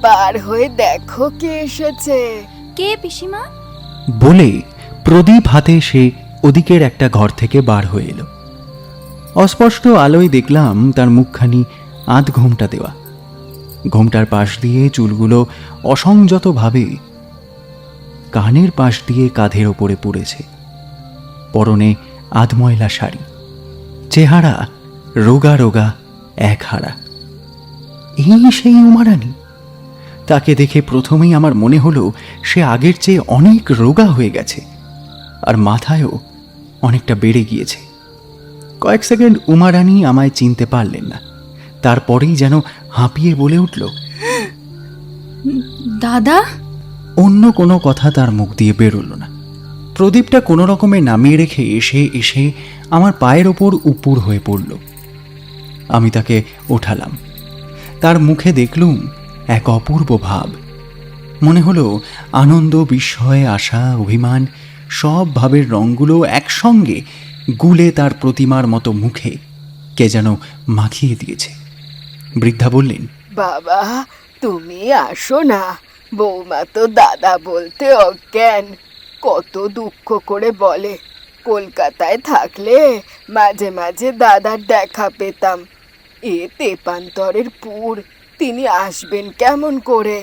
বার হয়ে দেখো কে এসেছে। কে পিসিমা? বলে প্রদীপ হাতে সে ওদিকের একটা ঘর থেকে বার হয়ে এলো। অস্পষ্ট আলোয় দেখলাম তার মুখখানি আধ ঘোমটা দেওয়া, ঘোমটার পাশ দিয়ে চুলগুলো অসংযতভাবে কানের পাশ দিয়ে কাঁধের ওপরে পড়েছে, পরনে আধময়লা শাড়ি, চেহারা রোগা রোগা এক হারা। এই সেই উমারানী। তাকে দেখে প্রথমেই আমার মনে হলো সে আগের চেয়ে অনেক রোগা হয়ে গেছে, আর মাথায়ও অনেকটা বেড়ে গিয়েছে। কয়েক সেকেন্ড উমারানী আমায় চিনতে পারলেন না, তারপরেই যেন হাঁপিয়ে বলে উঠল, দাদা। অন্য কোনো কথা তার মুখ দিয়ে বেরোল না। প্রদীপটা কোনো রকমে নামিয়ে রেখে এসে আমার পায়ের ওপর উপুর হয়ে পড়ল। আমি তাকে ওঠালাম। তার মুখে দেখলুম এক অপূর্ব ভাব। মনে হলো আনন্দ, বিস্ময়, আশা, অভিমান সব ভাবের রঙগুলো একসঙ্গে গুলে তার প্রতিমার মতো মুখে কে যেন মাখিয়ে দিয়েছে। বৃদ্ধা বললেন, বাবা, তুমি আসো না। বৌমা তো দাদা বলতে অজ্ঞান, কত দুঃখ করে বলে। কলকাতায় থাকলে মাঝে মাঝে দাদার দেখা পেতাম। এ তেপান্তরের পুর, তিনি আসবেন কেমন করে?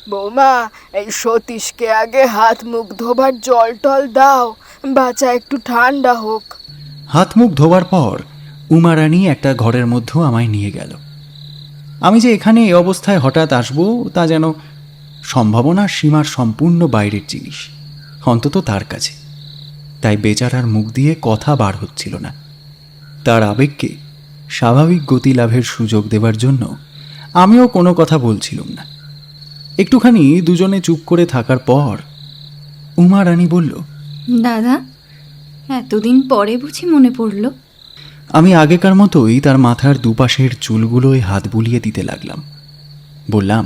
বৌমা, এই সতীশকে আগে হাত মুখ ধোবার জল টল দাও, বাচ্চা একটু ঠান্ডা হোক। হাত মুখ ধোবার পর উমারানী একটা ঘরের মধ্যে আমায় নিয়ে গেল। আমি যে এখানে এই অবস্থায় হঠাৎ আসব তা যেন সম্ভাবনার সীমার সম্পূর্ণ বাইরের জিনিস, অন্তত তার কাছে। তাই বেচারার মুখ দিয়ে কথা বার হচ্ছিল না। তার আবেগকে স্বাভাবিক গতি লাভের সুযোগ দেবার জন্য আমিও কোনো কথা বলছিলাম না। একটুখানি দুজনে চুপ করে থাকার পর উমারানী বলল, দাদা, এতদিন পরে বুঝি মনে পড়ল? আমি আগেকার মতোই তার মাথার দুপাশের চুলগুলোয় হাত বুলিয়ে দিতে লাগলাম। বললাম,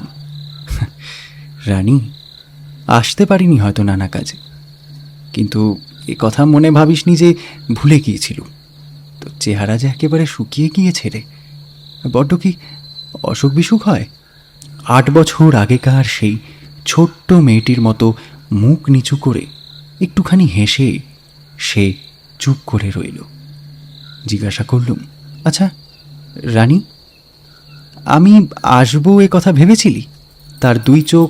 রানী, আসতে পারিনি হয়তো নানা কাজে, কিন্তু এ কথা মনে ভাবিসনি যে ভুলে গিয়েছিল। তো চেহারা যে একেবারে শুকিয়ে গিয়েছে রে, বড্ড কি অসুখ বিসুখ হয়? 8 বছর আগেকার সেই ছোট্ট মেয়েটির মতো মুখ নিচু করে একটুখানি হেসে সে চুপ করে রইল। জিজ্ঞাসা করলুম, আচ্ছা রানী, আমি আসবো এ কথা ভেবেছিলি? তার 2 চোখ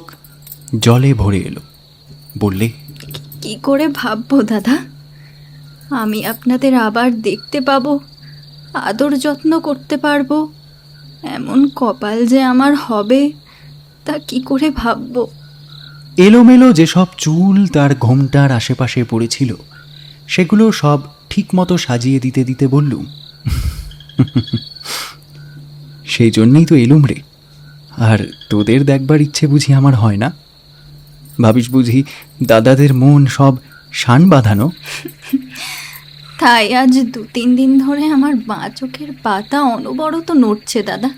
জলে ভরে এলো। বললে, কি করে ভাববো দাদা? আমি আপনাদের আবার দেখতে পাবো, আদর যত্ন করতে পারবো, এমন কপাল যে আমার হবে, তা কি করে ভাববো? এলোমেলো যেসব চুল তার ঘোমটার আশেপাশে পড়েছিল সেগুলো সব ঠিক মতো সাজিয়ে দিতে দিতে বললুম, সেই জন্যেই তো এলুম রে। আর তোদের দেখবার ইচ্ছে বুঝি আমার হয় না? ভাবিস বুঝি দাদাদের মন সব শান বাঁধানো? তাই আজ 2-3 দিন ধরে আমার বাঁ চোখের পাতা অনবরত নড়ছে দাদা।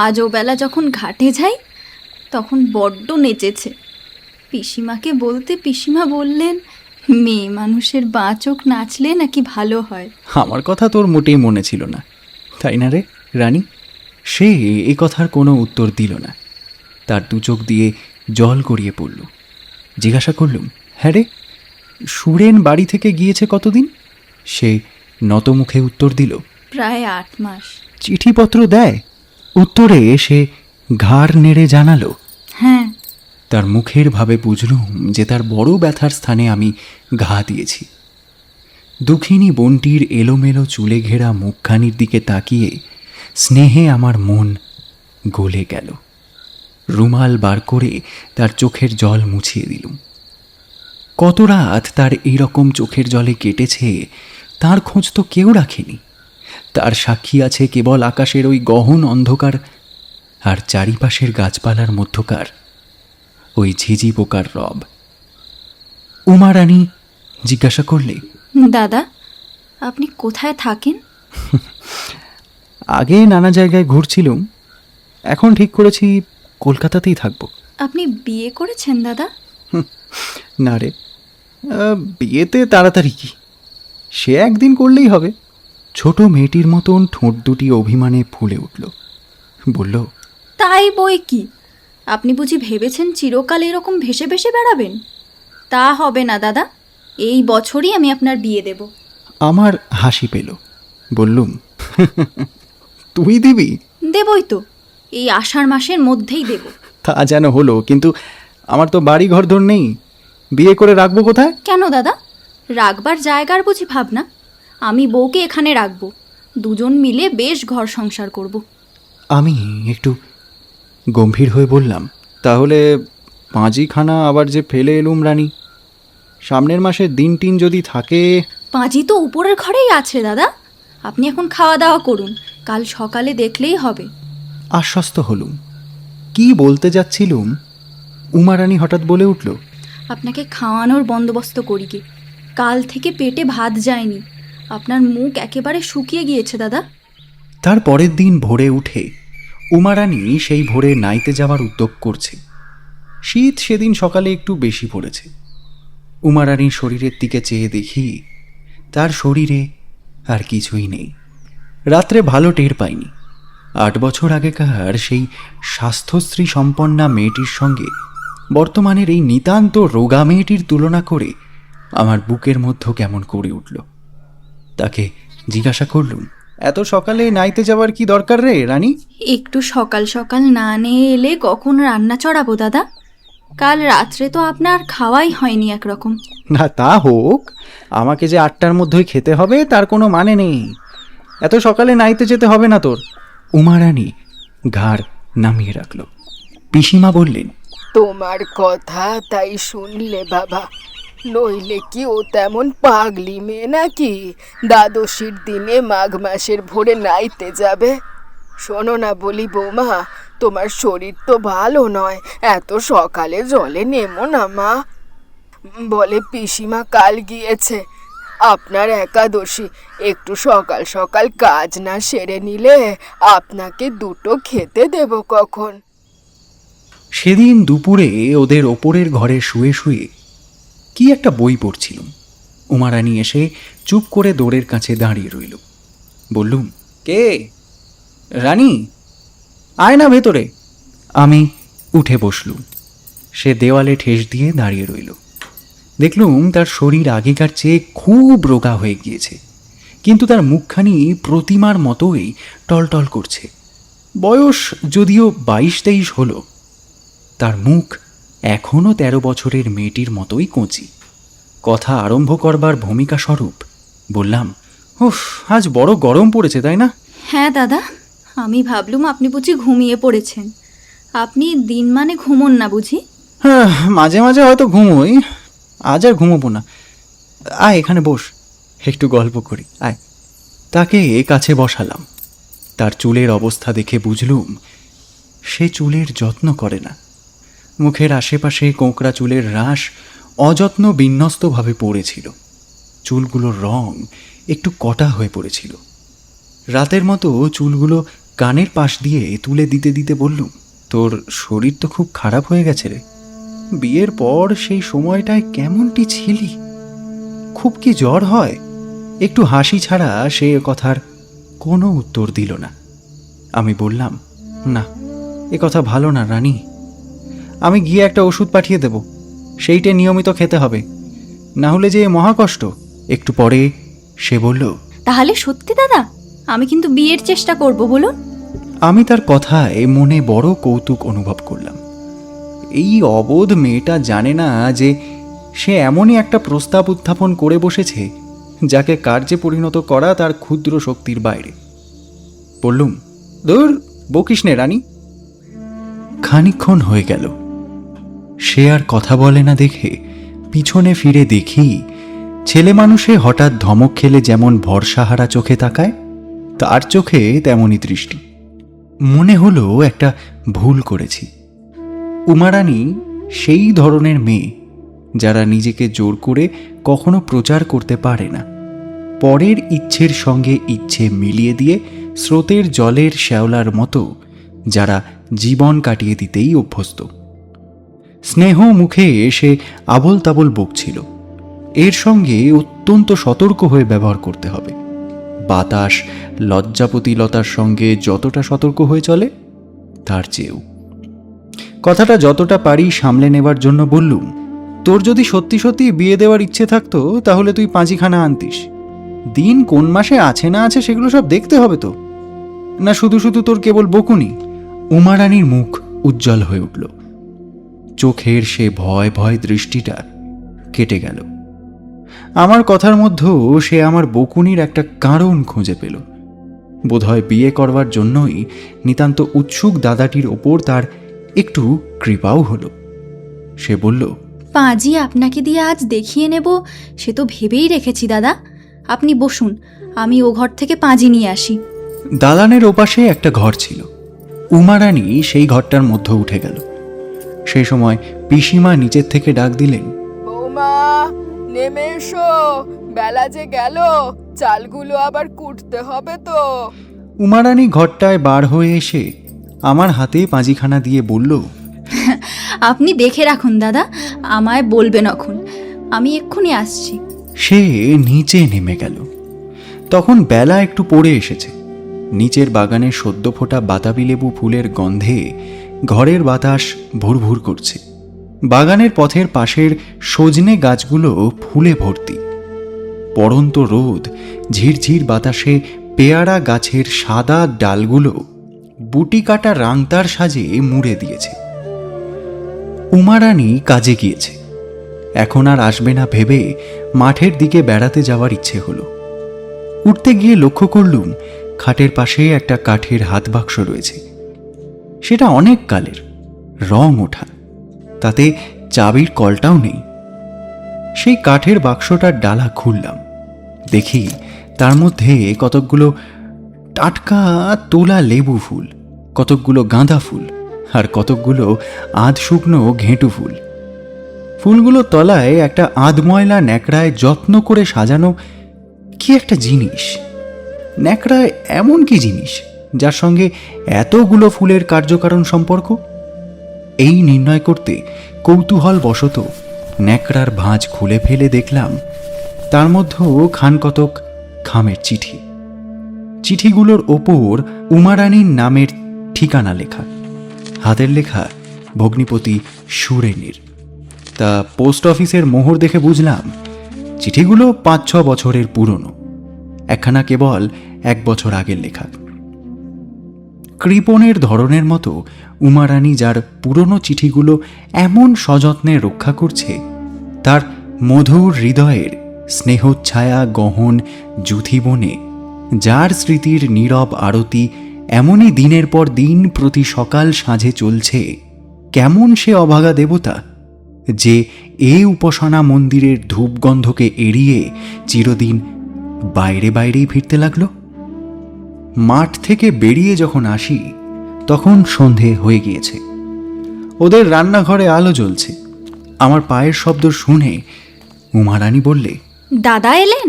আজ ও বেলা যখন ঘাটে যাই তখন বড্ড নেচেছে। পিসিমাকে বলতে পিসিমা বললেন, মেয়ে মানুষের বাঁ চোখ নাচলে নাকি ভালো হয়। আমার কথা তোর মোটেই মনে ছিল না, তাই না রে রানী? সে এ কথার কোনো উত্তর দিল না। তার 2 চোখ দিয়ে জল গড়িয়ে পড়ল। জিজ্ঞাসা করলুম, হ্যাঁ রে, সুরেন বাড়ি থেকে গিয়েছে কতদিন? সে নতমুখে উত্তর দিল, প্রায় 8 মাস। চিঠিপত্র দেয়? উত্তরে সে ঘাড় নেড়ে জানালো, হ্যাঁ। তার মুখের ভাবে বুঝলুম যে তার বড় ব্যথার স্থানে আমি ঘা দিয়েছি। দুঃখিনী বোনটির এলোমেলো চুলে ঘেরা মুখখানির দিকে তাকিয়ে স্নেহে আমার মন গলে গেল। রুমাল বার করে তার চোখের জল মুছিয়ে দিলুম। কত রাত তার এইরকম চোখের জলে কেটেছে তার খোঁজ তো কেউ রাখেনি। তার সাক্ষী আছে কেবল আকাশের ওই গহন অন্ধকার আর চারিপাশের গাছপালার মধ্যকার ওই ঝিঝি পোকার রব। উমা রানী জিজ্ঞাসা করলে, দাদা, আপনি কোথায় থাকেন? আগে নানা জায়গায় ঘুরছিলুম, এখন ঠিক করেছি কলকাতাতেই থাকব। আপনি বিয়ে করেছেন দাদা? না রে, বিয়েতে তাড়াতাড়ি কি, সে একদিন করলেই হবে। ছোট মেয়েটির মতন ঠোঁট দুটি অভিমানে ফুলে উঠল। বলল, তাই বই কি, আপনি বুঝি ভেবেছেন চিরকাল এরকম ভেসে ভেসে বেড়াবেন? তা হবে না দাদা, এই বছরই আমি আপনার বিয়ে দেব। আমার হাসি পেল। বললুম, তুই দিবি? দেবই তো, এই আষাঢ় মাসের মধ্যেই দেব। তা যেন হলো, কিন্তু আমার তো বাড়ি ঘর ধর নেই, বিয়ে করে রাখবো কোথায়? কেন দাদা, রাখবার জায়গার বুঝি ভাবনা? আমি বউকে এখানে রাখবো, দুজন মিলে বেশ ঘর সংসার করব। আমি একটু গম্ভীর হয়ে বললাম, তাহলে পাঁজিখানা আবার যে ফেলে এলুম রানী, সামনের মাসে দিন টিন যদি থাকে। পাঁজি তো উপরের ঘরেই আছে দাদা, আপনি এখন খাওয়া দাওয়া করুন, কাল সকালে দেখলেই হবে। আশ্বস্ত হলুম। কি বলতে যাচ্ছিলুম, উমারানী হঠাৎ বলে উঠল, আপনাকে খাওয়ানোর বন্দোবস্ত করি গে, কাল থেকে পেটে ভাত যায়নি, আপনার মুখ একেবারে শুকিয়ে গিয়েছে দাদা। তার পরের দিন ভোরে উঠে উমারানী সেই ভোরে নাইতে যাওয়ার উদ্যোগ করছে। শীত সেদিন সকালে একটু বেশি পড়েছে। উমারানীর শরীরের দিকে চেয়ে দেখি তার শরীরে আর কিছুই নেই। রাত্রে ভালো টের পাইনি। 8 বছর আগেকার সেই স্বাস্থ্যশ্রী সম্পন্না মেয়েটির সঙ্গে বর্তমানের এই নিতান্ত রোগা মেয়েটির তুলনা করে আমার বুকের মধ্যে কেমন করে উঠল। তাকে জিজ্ঞাসা করলুম, এত সকালে নাইতে যাওয়ার কি দরকার রে রানী? একটু সকাল সকাল না নিয়ে এলে কখন রান্না চড়াবো দাদা? কাল রাত্রে তো আপনার খাওয়াই হয়নি একরকম। না তা হোক, আমাকে যে 8টার মধ্যেই খেতে হবে তার কোনো মানে নেই। এত সকালে নাইতে যেতে হবে না তোর। উমারানী ঘাড় নামিয়ে রাখল। পিসিমা বললেন, তোমার কথা তাই শুনলে বাবা, নইলে কি ও তেমন পাগলি মেয়ে নাকি দ্বাদশীর দিনে মাঘ মাসের ভোরে নাইতে যাবে? শোনো না বলি বৌমা, তোমার শরীর তো ভালো নয়, এত সকালে জলে নেমো না মা। বলে পিসিমা কাল গিয়েছে, আপনার একাদশী, একটু সকাল সকাল কাজ না সেরে নিলে আপনাকে দুটো খেতে দেব কখন? সেদিন দুপুরে ওদের ওপরের ঘরে শুয়ে শুয়ে কি একটা বই পড়ছিলুম। উমারানী এসে চুপ করে দোরের কাছে দাঁড়িয়ে রইল। বললুম, কে? রানী, আয় না ভেতরে। আমি উঠে বসলুম। সে দেওয়ালে ঠেস দিয়ে দাঁড়িয়ে রইল। দেখলুম তার শরীর আগেকার চেয়ে খুব রোগা হয়ে গিয়েছে, কিন্তু তার মুখখানি প্রতিমার মতোই টলটল করছে। বয়স যদিও 22-23 হলো, তার মুখ এখনও 13 বছরের মেয়েটির মতোই কচি। কথা আরম্ভ করবার ভূমিকা স্বরূপ বললাম, উফ, আজ বড় গরম পড়েছে তাই না? হ্যাঁ দাদা, আমি ভাবলুম আপনি বুঝি ঘুমিয়ে পড়েছেন। আপনি দিন মানে ঘুমোন না বুঝি? হ্যাঁ, মাঝে মাঝে হয়তো ঘুমোই, আজ আর ঘুমোবো না। আয় এখানে বস, একটু গল্প করি, আয়। তাকে কাছে বসালাম। তার চুলের অবস্থা দেখে বুঝলুম সে চুলের যত্ন করে না। মুখের আশেপাশে কোঁকড়া চুলের রাশ অযত্ন বিন্যস্তভাবে পড়েছিল। চুলগুলোর রং একটু কটা হয়ে পড়েছিল। রাতের মতো চুলগুলো কানের পাশ দিয়ে তুলে দিতে দিতে বললুম, তোর শরীর তো খুব খারাপ হয়ে গেছে রে। বিয়ের পর সেই সময়টায় কেমনটি ছিলি? খুব কি জ্বর হয়? একটু হাসি ছাড়া সে কথার কোনো উত্তর দিল না। আমি বললাম, না, এ কথা ভালো না রানী, আমি গিয়ে একটা ওষুধ পাঠিয়ে দেব, সেইটে নিয়মিত খেতে হবে, না হলে যে মহাকষ্ট। একটু পরে সে বলল, তাহলে সত্যি দাদা, আমি কিন্তু বিয়ের চেষ্টা করব, বলুন। আমি তার কথায় মনে বড় কৌতুক অনুভব করলাম। এই অবোধ মেয়েটা জানে না যে সে এমনই একটা প্রস্তাব উত্থাপন করে বসেছে যাকে কার্যে পরিণত করা তার ক্ষুদ্র শক্তির বাইরে। বললুম, দূর বকিস নে রানী। খানিকক্ষণ হয়ে গেল, সে আর কথা বলে না দেখে পিছনে ফিরে দেখি ছেলে মানুষে হঠাৎ ধমক খেলে যেমন ভরসাহারা চোখে তাকায়, তার চোখে তেমনই দৃষ্টি। মনে হলো একটা ভুল করেছি। উমারানী সেই ধরনের মেয়ে যারা নিজেকে জোর করে কখনো প্রচার করতে পারে না, পরের ইচ্ছের সঙ্গে ইচ্ছে মিলিয়ে দিয়ে স্রোতের জলের শ্যাওলার মতো যারা জীবন কাটিয়ে দিতেই অভ্যস্ত। স্নেহ মুখে এসে আবোল তাবোল বকছিল। এর সঙ্গে অত্যন্ত সতর্ক হয়ে ব্যবহার করতে হবে। বাতাস লজ্জাপতিলতার সঙ্গে যতটা সতর্ক হয়ে চলে তার চেয়েও। কথাটা যতটা পারি সামলে নেবার জন্য বললুম, তোর যদি সত্যি সত্যি বিয়ে দেওয়ার ইচ্ছে থাকতো তাহলে তুই পাঁচিখানা আনতিস। দিন কোন মাসে আছে না আছে সেগুলো সব দেখতে হবে তো, না শুধু শুধু তোর কেবল বকুনি। উমারানীর মুখ উজ্জ্বল হয়ে উঠল। চোখের সে ভয় ভয় দৃষ্টিটা কেটে গেল। আমার কথার মধ্যেও সে আমার বকুনির একটা কারণ খুঁজে পেল। বোধহয় বিয়ে করবার জন্যই নিতান্ত উৎসুক দাদাটির ওপর তার একটু কৃপাও হলো। সে বলল, পাঁজি আপনাকে দিয়ে আজ দেখিয়ে নেব সে তো ভেবেই রেখেছি দাদা। আপনি বসুন, আমি ও ঘর থেকে পাঁজি নিয়ে আসি। দালানের ওপাশে একটা ঘর ছিল। উমারানী সেই ঘরটার মধ্যে উঠে গেল। সেই সময় পিসিমা নিচের থেকে ডাক দিলেন, বৌমা নেমে এসো, বেলা যে গেল, চালগুলো আবার কুটতে হবে তো। উমারানী ঘরটায় বার হয়ে এসে আমার হাতে পাঁজিখানা দিয়ে বলল, আপনি দেখে রাখুন দাদা, আমায় বলবেন এখন, আমি এক্ষুনি আসছি। সে নিচে নেমে গেল। তখন বেলা একটু পড়ে এসেছে। নিচের বাগানে সদ্য ফোটা বাতাবি লেবু ফুলের গন্ধে ঘরের বাতাস ভুরভুর করছে। বাগানের পথের পাশের সজনে গাছগুলো ফুলে ভর্তি। পড়ন্ত রোদ ঝিরঝির বাতাসে পেয়ারা গাছের সাদা ডালগুলো বুটি কাটা রাংতার সাজে মুড়ে দিয়েছে। উমারানী কাজে গিয়েছে। এখন আর আসবে না ভেবে মাঠের দিকে বেড়াতে যাওয়ার ইচ্ছে হলো। উঠতে গিয়ে লক্ষ্য করলুম খাটের পাশে একটা কাঠের হাত বাক্স রয়েছে। সেটা অনেক কালের, রং ওঠা, তাতে চাবির কলটাও নেই। সেই কাঠের বাক্সটার ডালা খুললাম। দেখি তার মধ্যে কতকগুলো টাটকা তোলা লেবু ফুল, কতকগুলো গাঁদা ফুল, আর কতকগুলো আধ শুকনো ঘেঁটু ফুল। ফুলগুলো তলায় একটা আধময়লা ন্যাকড়ায় যত্ন করে সাজানো কি একটা জিনিস। ন্যাকড়ায় এমন কি জিনিস যার সঙ্গে এতগুলো ফুলের কার্যকারণ সম্পর্ক? এই নির্ণয় করতে কৌতূহল বশত ন্যাকড়ার ভাঁজ খুলে ফেলে দেখলাম তার মধ্যেও খান কতক খামের চিঠি। চিঠিগুলোর ওপর উমারানীর নামের ঠিকানা লেখা, হাতের লেখা ভগ্নিপতি সুরেনের। তা পোস্ট অফিসের মোহর দেখে বুঝলাম চিঠিগুলো 5-6 বছরের পুরনো, একখানা কেবল 1 বছর আগের লেখা। কৃপণের ধরনের মতো উমারানী যার পুরনো চিঠিগুলো এমন সযত্নে রক্ষা করছে, তার মধুর হৃদয়ের স্নেহচ্ছায়া গহন যুথিবনে যার স্মৃতির নীরব আরতি এমনই দিনের পর দিন প্রতি সকাল সাঁঝে চলছে, কেমন সে অভাগা দেবতা যে এ উপাসনা মন্দিরের ধূপগন্ধকে এড়িয়ে চিরদিন বাইরে বাইরেই ফিরতে লাগলো। মাঠ থেকে বেরিয়ে যখন আসি তখন সন্ধে হয়ে গিয়েছে। ওদের রান্নাঘরে আলো জ্বলছে। আমার পায়ের শব্দ শুনে উমারানী বললে, দাদা এলেন?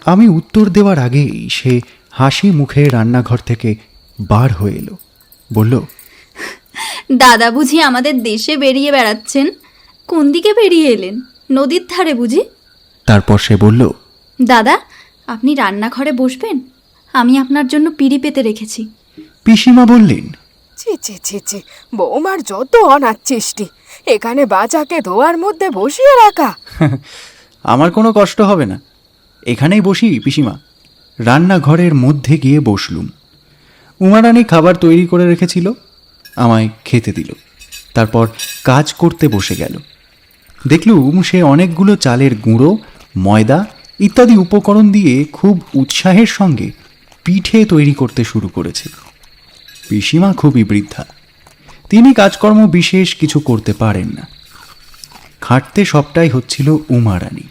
আমি উত্তর দেওয়ার আগেই সে হাসি মুখে রান্নাঘর থেকে বার হয়ে এলো। বলল, দাদা বুঝি আমাদের দেশে বেরিয়ে বেড়াচ্ছেন? কোন দিকে বেরিয়ে এলেন? নদীর ধারে বুঝি? তারপর সে বলল, দাদা আপনি রান্নাঘরে বসবেন, আমি আপনার জন্য পিঁড়ি পেতে রেখেছি। পিসিমা বললেন, ছি ছি ছি ছি, বৌমার যত অনাথ চেষ্টি, এখানে বাজাকে ধোয়ার মধ্যে বসিয়ে রাখা। আমার কোনো কষ্ট হবে না, এখানেই বসি পিসিমা। রান্নাঘরের মধ্যে গিয়ে বসলুম। উমারানী খাবার তৈরি করে রেখেছিল, আমায় খেতে দিল। তারপর কাজ করতে বসে গেল। দেখলুম সে অনেকগুলো চালের গুঁড়ো, ময়দা ইত্যাদি উপকরণ দিয়ে খুব উৎসাহের সঙ্গে পিঠে তৈরি করতে শুরু করেছে। পিসিমা খুবই বৃদ্ধা, তিনি কাজকর্ম বিশেষ কিছু করতে পারেন না। খাটতে সবটাই হচ্ছিল উমা রানী।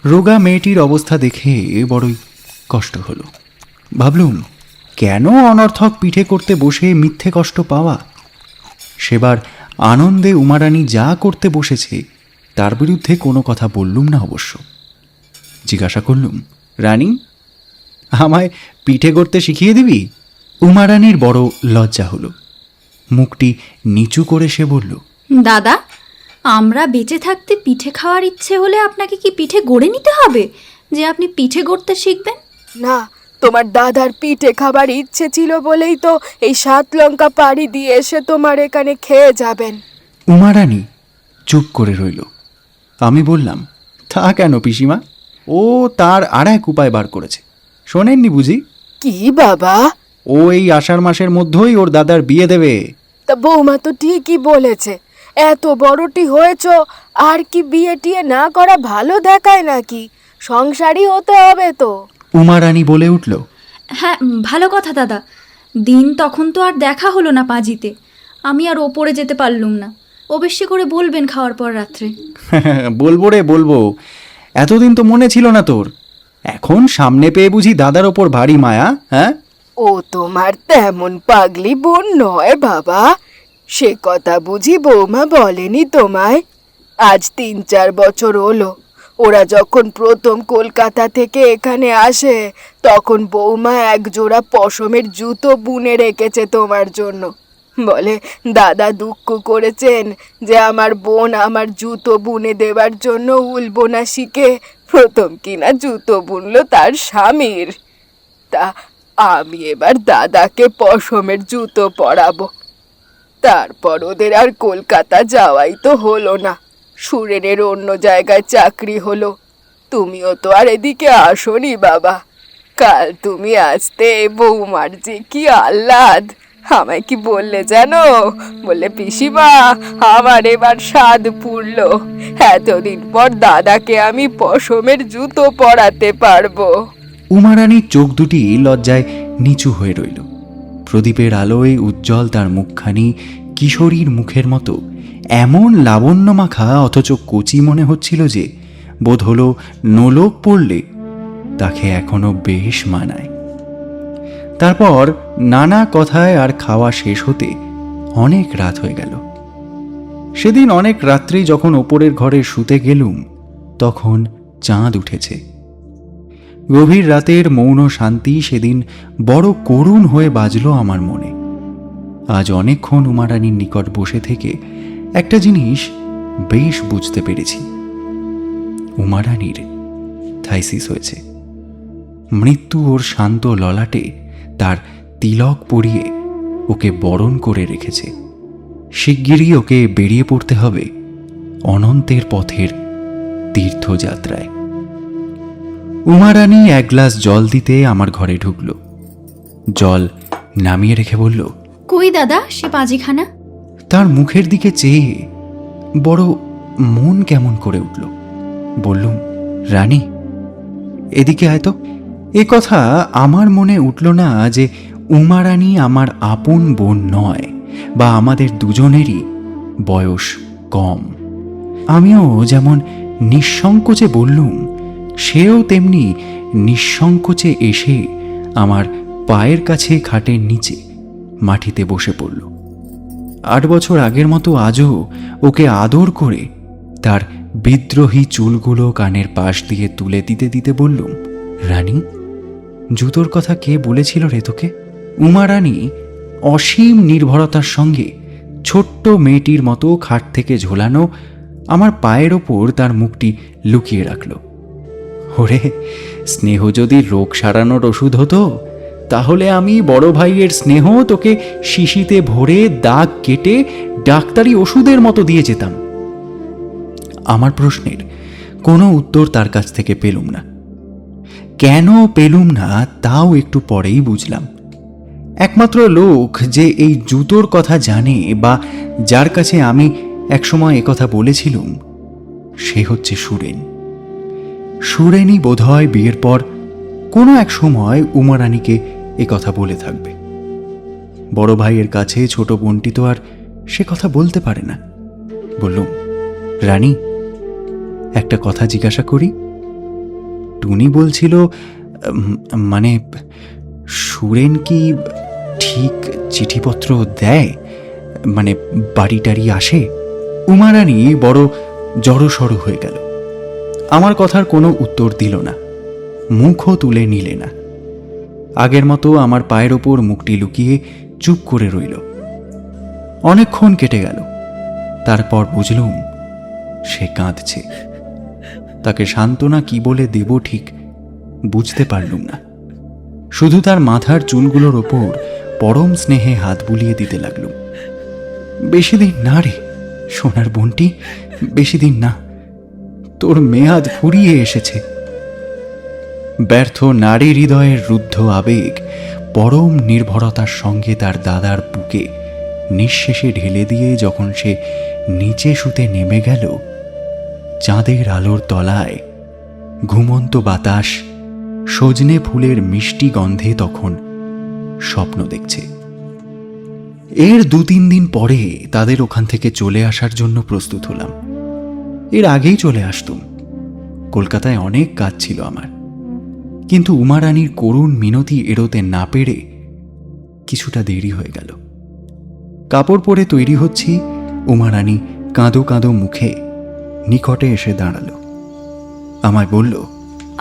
রোগা মেয়েটির অবস্থা দেখে বড়ই কষ্ট হলো। ভাবলুম, কেন অনর্থক পিঠে করতে বসে মিথ্যে কষ্ট পাওয়া। সেবার আনন্দে উমারানী যা করতে বসেছে তার বিরুদ্ধে কোনো কথা বললুম না অবশ্য। জিজ্ঞাসা করলুম, রানী, আমায় পিঠে করতে শিখিয়ে দিবি? উমারানীর বড় লজ্জা হলো। মুখটি নিচু করে সে বলল, দাদা, আমরা বেঁচে থাকতে পিঠে খাওয়ার ইচ্ছে হলে আপনাকে কি পিঠে গড়ে নিতে হবে যে আপনি পিঠে গড়তে শিখবেন? না, তোমার দাদার পিঠে খাবার ইচ্ছে ছিল বলেই তো এই 7 লঙ্কা পাড়ি দিয়ে এসে তোমার এখানে খেয়ে যাবেন। উমারানী চুপ করে রইল। আমি বললাম, তা কেন পিসিমা, ও তার আর এক উপায় বার করেছে, শোনেননি বুঝি? কি বাবা? ও এই আষাঢ় মাসের মধ্যেই ওর দাদার বিয়ে দেবে। তা বৌমা তো ঠিকই বলেছে, এত বড়টি হয়েছ, আর কি বিয়ে টিয়ে না করা ভালো দেখায় নাকি? সংসারই হতে হবে তো। উমারানী বলে উঠল, হ্যাঁ, ভালো কথা দাদা। দিন তখন তো আর দেখা হলো না পাঁজিতে, আমি আর ওপরে যেতে পারলুম না। অবশ্যই করে বলবেন খাওয়ার পর রাত্রে। বলবো রে বলবো, এতদিন তো মনে ছিল না তোর, এখন সামনে পেয়ে বুঝি দাদার ওপর ভারী মায়া? হ্যাঁ, ও তোমার তেমন পাগলি বোন নয় বাবা, সে কথা বুঝি বৌমা বলেনি তোমায়? আজ 3-4 বছর হলো ওরা যখন প্রথম কলকাতা থেকে এখানে আসে, তখন বৌমা এক জোড়া পশমের জুতো বুনে রেখেছে তোমার জন্য। বলে দাদা দুঃখ করেছেন যে আমার বোন আমার জুতো বুনে দেবার জন্য উল বোনা শিখে প্রথম কিনা জুতো বুনলো তার স্বামীর। তা আমি এবার দাদাকে পশমের জুতো পরাবো। তারপর ওদের আর কলকাতা যাওয়াই তো হলো না, সুরেনের অন্য জায়গায় চাকরি হলো। তুমিও তো আর এদিকে আসোনি বাবা। কাল তুমি আসতে বৌমার যে কি আহ্লাদ, আমায় কি বললে জানো? বললে, পিসিমা, আমার এবার স্বাদ পুরলো, এতদিন পর দাদাকে আমি পশমের জুতো পরাতে পারবো। উমারানীর চোখ দুটি লজ্জায় নিচু হয়ে রইল। প্রদীপের আলোয় উজ্জ্বল তার মুখখানি কিশোরীর মুখের মতো এমন লাবণ্য মাখা অথচ কচি মনে হচ্ছিল যে বোধ হলো নোলক পড়লে তাকে এখনো বেশ মানায়। তারপর নানা কথায় আর খাওয়া শেষ হতে অনেক রাত হয়ে গেল। সেদিন অনেক রাত্রি যখন ওপরের ঘরে শুতে গেলুম, তখন চাঁদ উঠেছে। গভীর রাতের মৌন শান্তি সেদিন বড় করুণ হয়ে বাজল আমার মনে। আজ অনেকক্ষণ উমারানীর নিকট বসে থেকে একটা জিনিস বেশ বুঝতে পেরেছি। উমারানীর থাইসিস হয়েছে। মৃত্যু ওর শান্ত ললাটে তার তিলক পরিয়ে ওকে বরণ করে রেখেছে। শিগগিরই ওকে বেরিয়ে পড়তে হবে অনন্তের পথের তীর্থযাত্রায়। উমারানী এক গ্লাস জল দিতে আমার ঘরে ঢুকল। জল নামিয়ে রেখে বলল, কই দাদা সে পাঁজিখানা? তার মুখের দিকে চেয়ে বড় মন কেমন করে উঠল। বললুম, রানী, এদিকে আয় তো। এ কথা আমার মনে উঠল না যে উমারানী আমার আপন বোন নয়, বা আমাদের দুজনেরই বয়স কম। আমিও যেমন নিঃসংকোচে বললুম, সেও তেমনি নিঃসংকোচে এসে আমার পায়ের কাছে খাটের নিচে মাটিতে বসে পড়ল। 8 বছর আগের মতো আজও ওকে আদর করে তার বিদ্রোহী চুলগুলো কানের পাশ দিয়ে তুলে দিতে দিতে বললুম, রানী, জুতোর কথা কে বলেছিল রে তোকে? উমারানী অসীম নির্ভরতার সঙ্গে ছোট্ট মেয়েটির মতো খাট থেকে ঝোলানো আমার পায়ের ওপর তার মুখটি লুকিয়ে রাখল। ওরে, স্নেহ যদি রোগ সারানোর ওষুধ হতো, তাহলে আমি বড় ভাইয়ের স্নেহ তোকে শিশিতে ভরে দাগ কেটে ডাক্তারি ওষুধের মতো দিয়ে যেতাম। আমার প্রশ্নের কোনো উত্তর তার কাছ থেকে পেলুম না। কেন পেলুম না তাও একটু পরেই বুঝলাম। একমাত্র লোক যে এই জুতোর কথা জানে, বা যার কাছে আমি একসময় একথা বলেছিলুম, সে হচ্ছে সুরেন। সুরেনই বোধহয় বিয়ের পর কোনো এক সময় উমারানীকে কথা বলে থাকবে। বড় ভাইয়ের কাছে ছোট বোনটি তো আর সে কথা বলতে পারে না। বললুম, রানী, একটা কথা জিজ্ঞাসা করি। টুনি বলছিল, মানে সুরেন কি ঠিক চিঠিপত্র দেয়, মানে বাড়ি টাড়ি আসে? উমা রানী বড় জড়সড় হয়ে গেল। আমার কথার কোনো উত্তর দিল না, মুখও তুলে নিলে না। আগের মতো আমার পায়ের ওপর মুখটি লুকিয়ে চুপ করে রইল। অনেকক্ষণ কেটে গেল। তারপর বুঝলুম সে কাঁদছে। তাকে সান্ত্বনা কি বলে দেব ঠিক বুঝতে পারলুম না। শুধু তার মাথার চুলগুলোর ওপর পরম স্নেহে হাত বুলিয়ে দিতে লাগলুম। বেশি দিন না রে সোনার বোনটি, বেশি দিন না, তোর মেয়াদ ফুরিয়ে এসেছে। ব্যর্থ নারী হৃদয়ের রুদ্ধ আবেগ পরম নির্ভরতার সঙ্গে তার দাদার বুকে নিঃশেষে ঢেলে দিয়ে যখন সে নিচে শুতে নেমে গেল, চাঁদের আলোর তলায় ঘুমন্ত বাতাস সজনে ফুলের মিষ্টি গন্ধে তখন স্বপ্ন দেখছে। এর 2-3 দিন পরে তাদের ওখান থেকে চলে আসার জন্য প্রস্তুত হলাম। এর আগেই চলে আসতুম, কলকাতায় অনেক কাজ ছিল আমার। কিন্তু উমা রানীর করুণ মিনতি এড়োতে না পেরে কিছুটা দেরি হয়ে গেল। কাপড় পরে তৈরি হচ্ছি, উমা রানী কাঁদো কাঁদো মুখে নিকটে এসে দাঁড়ালো। আমায় বলল,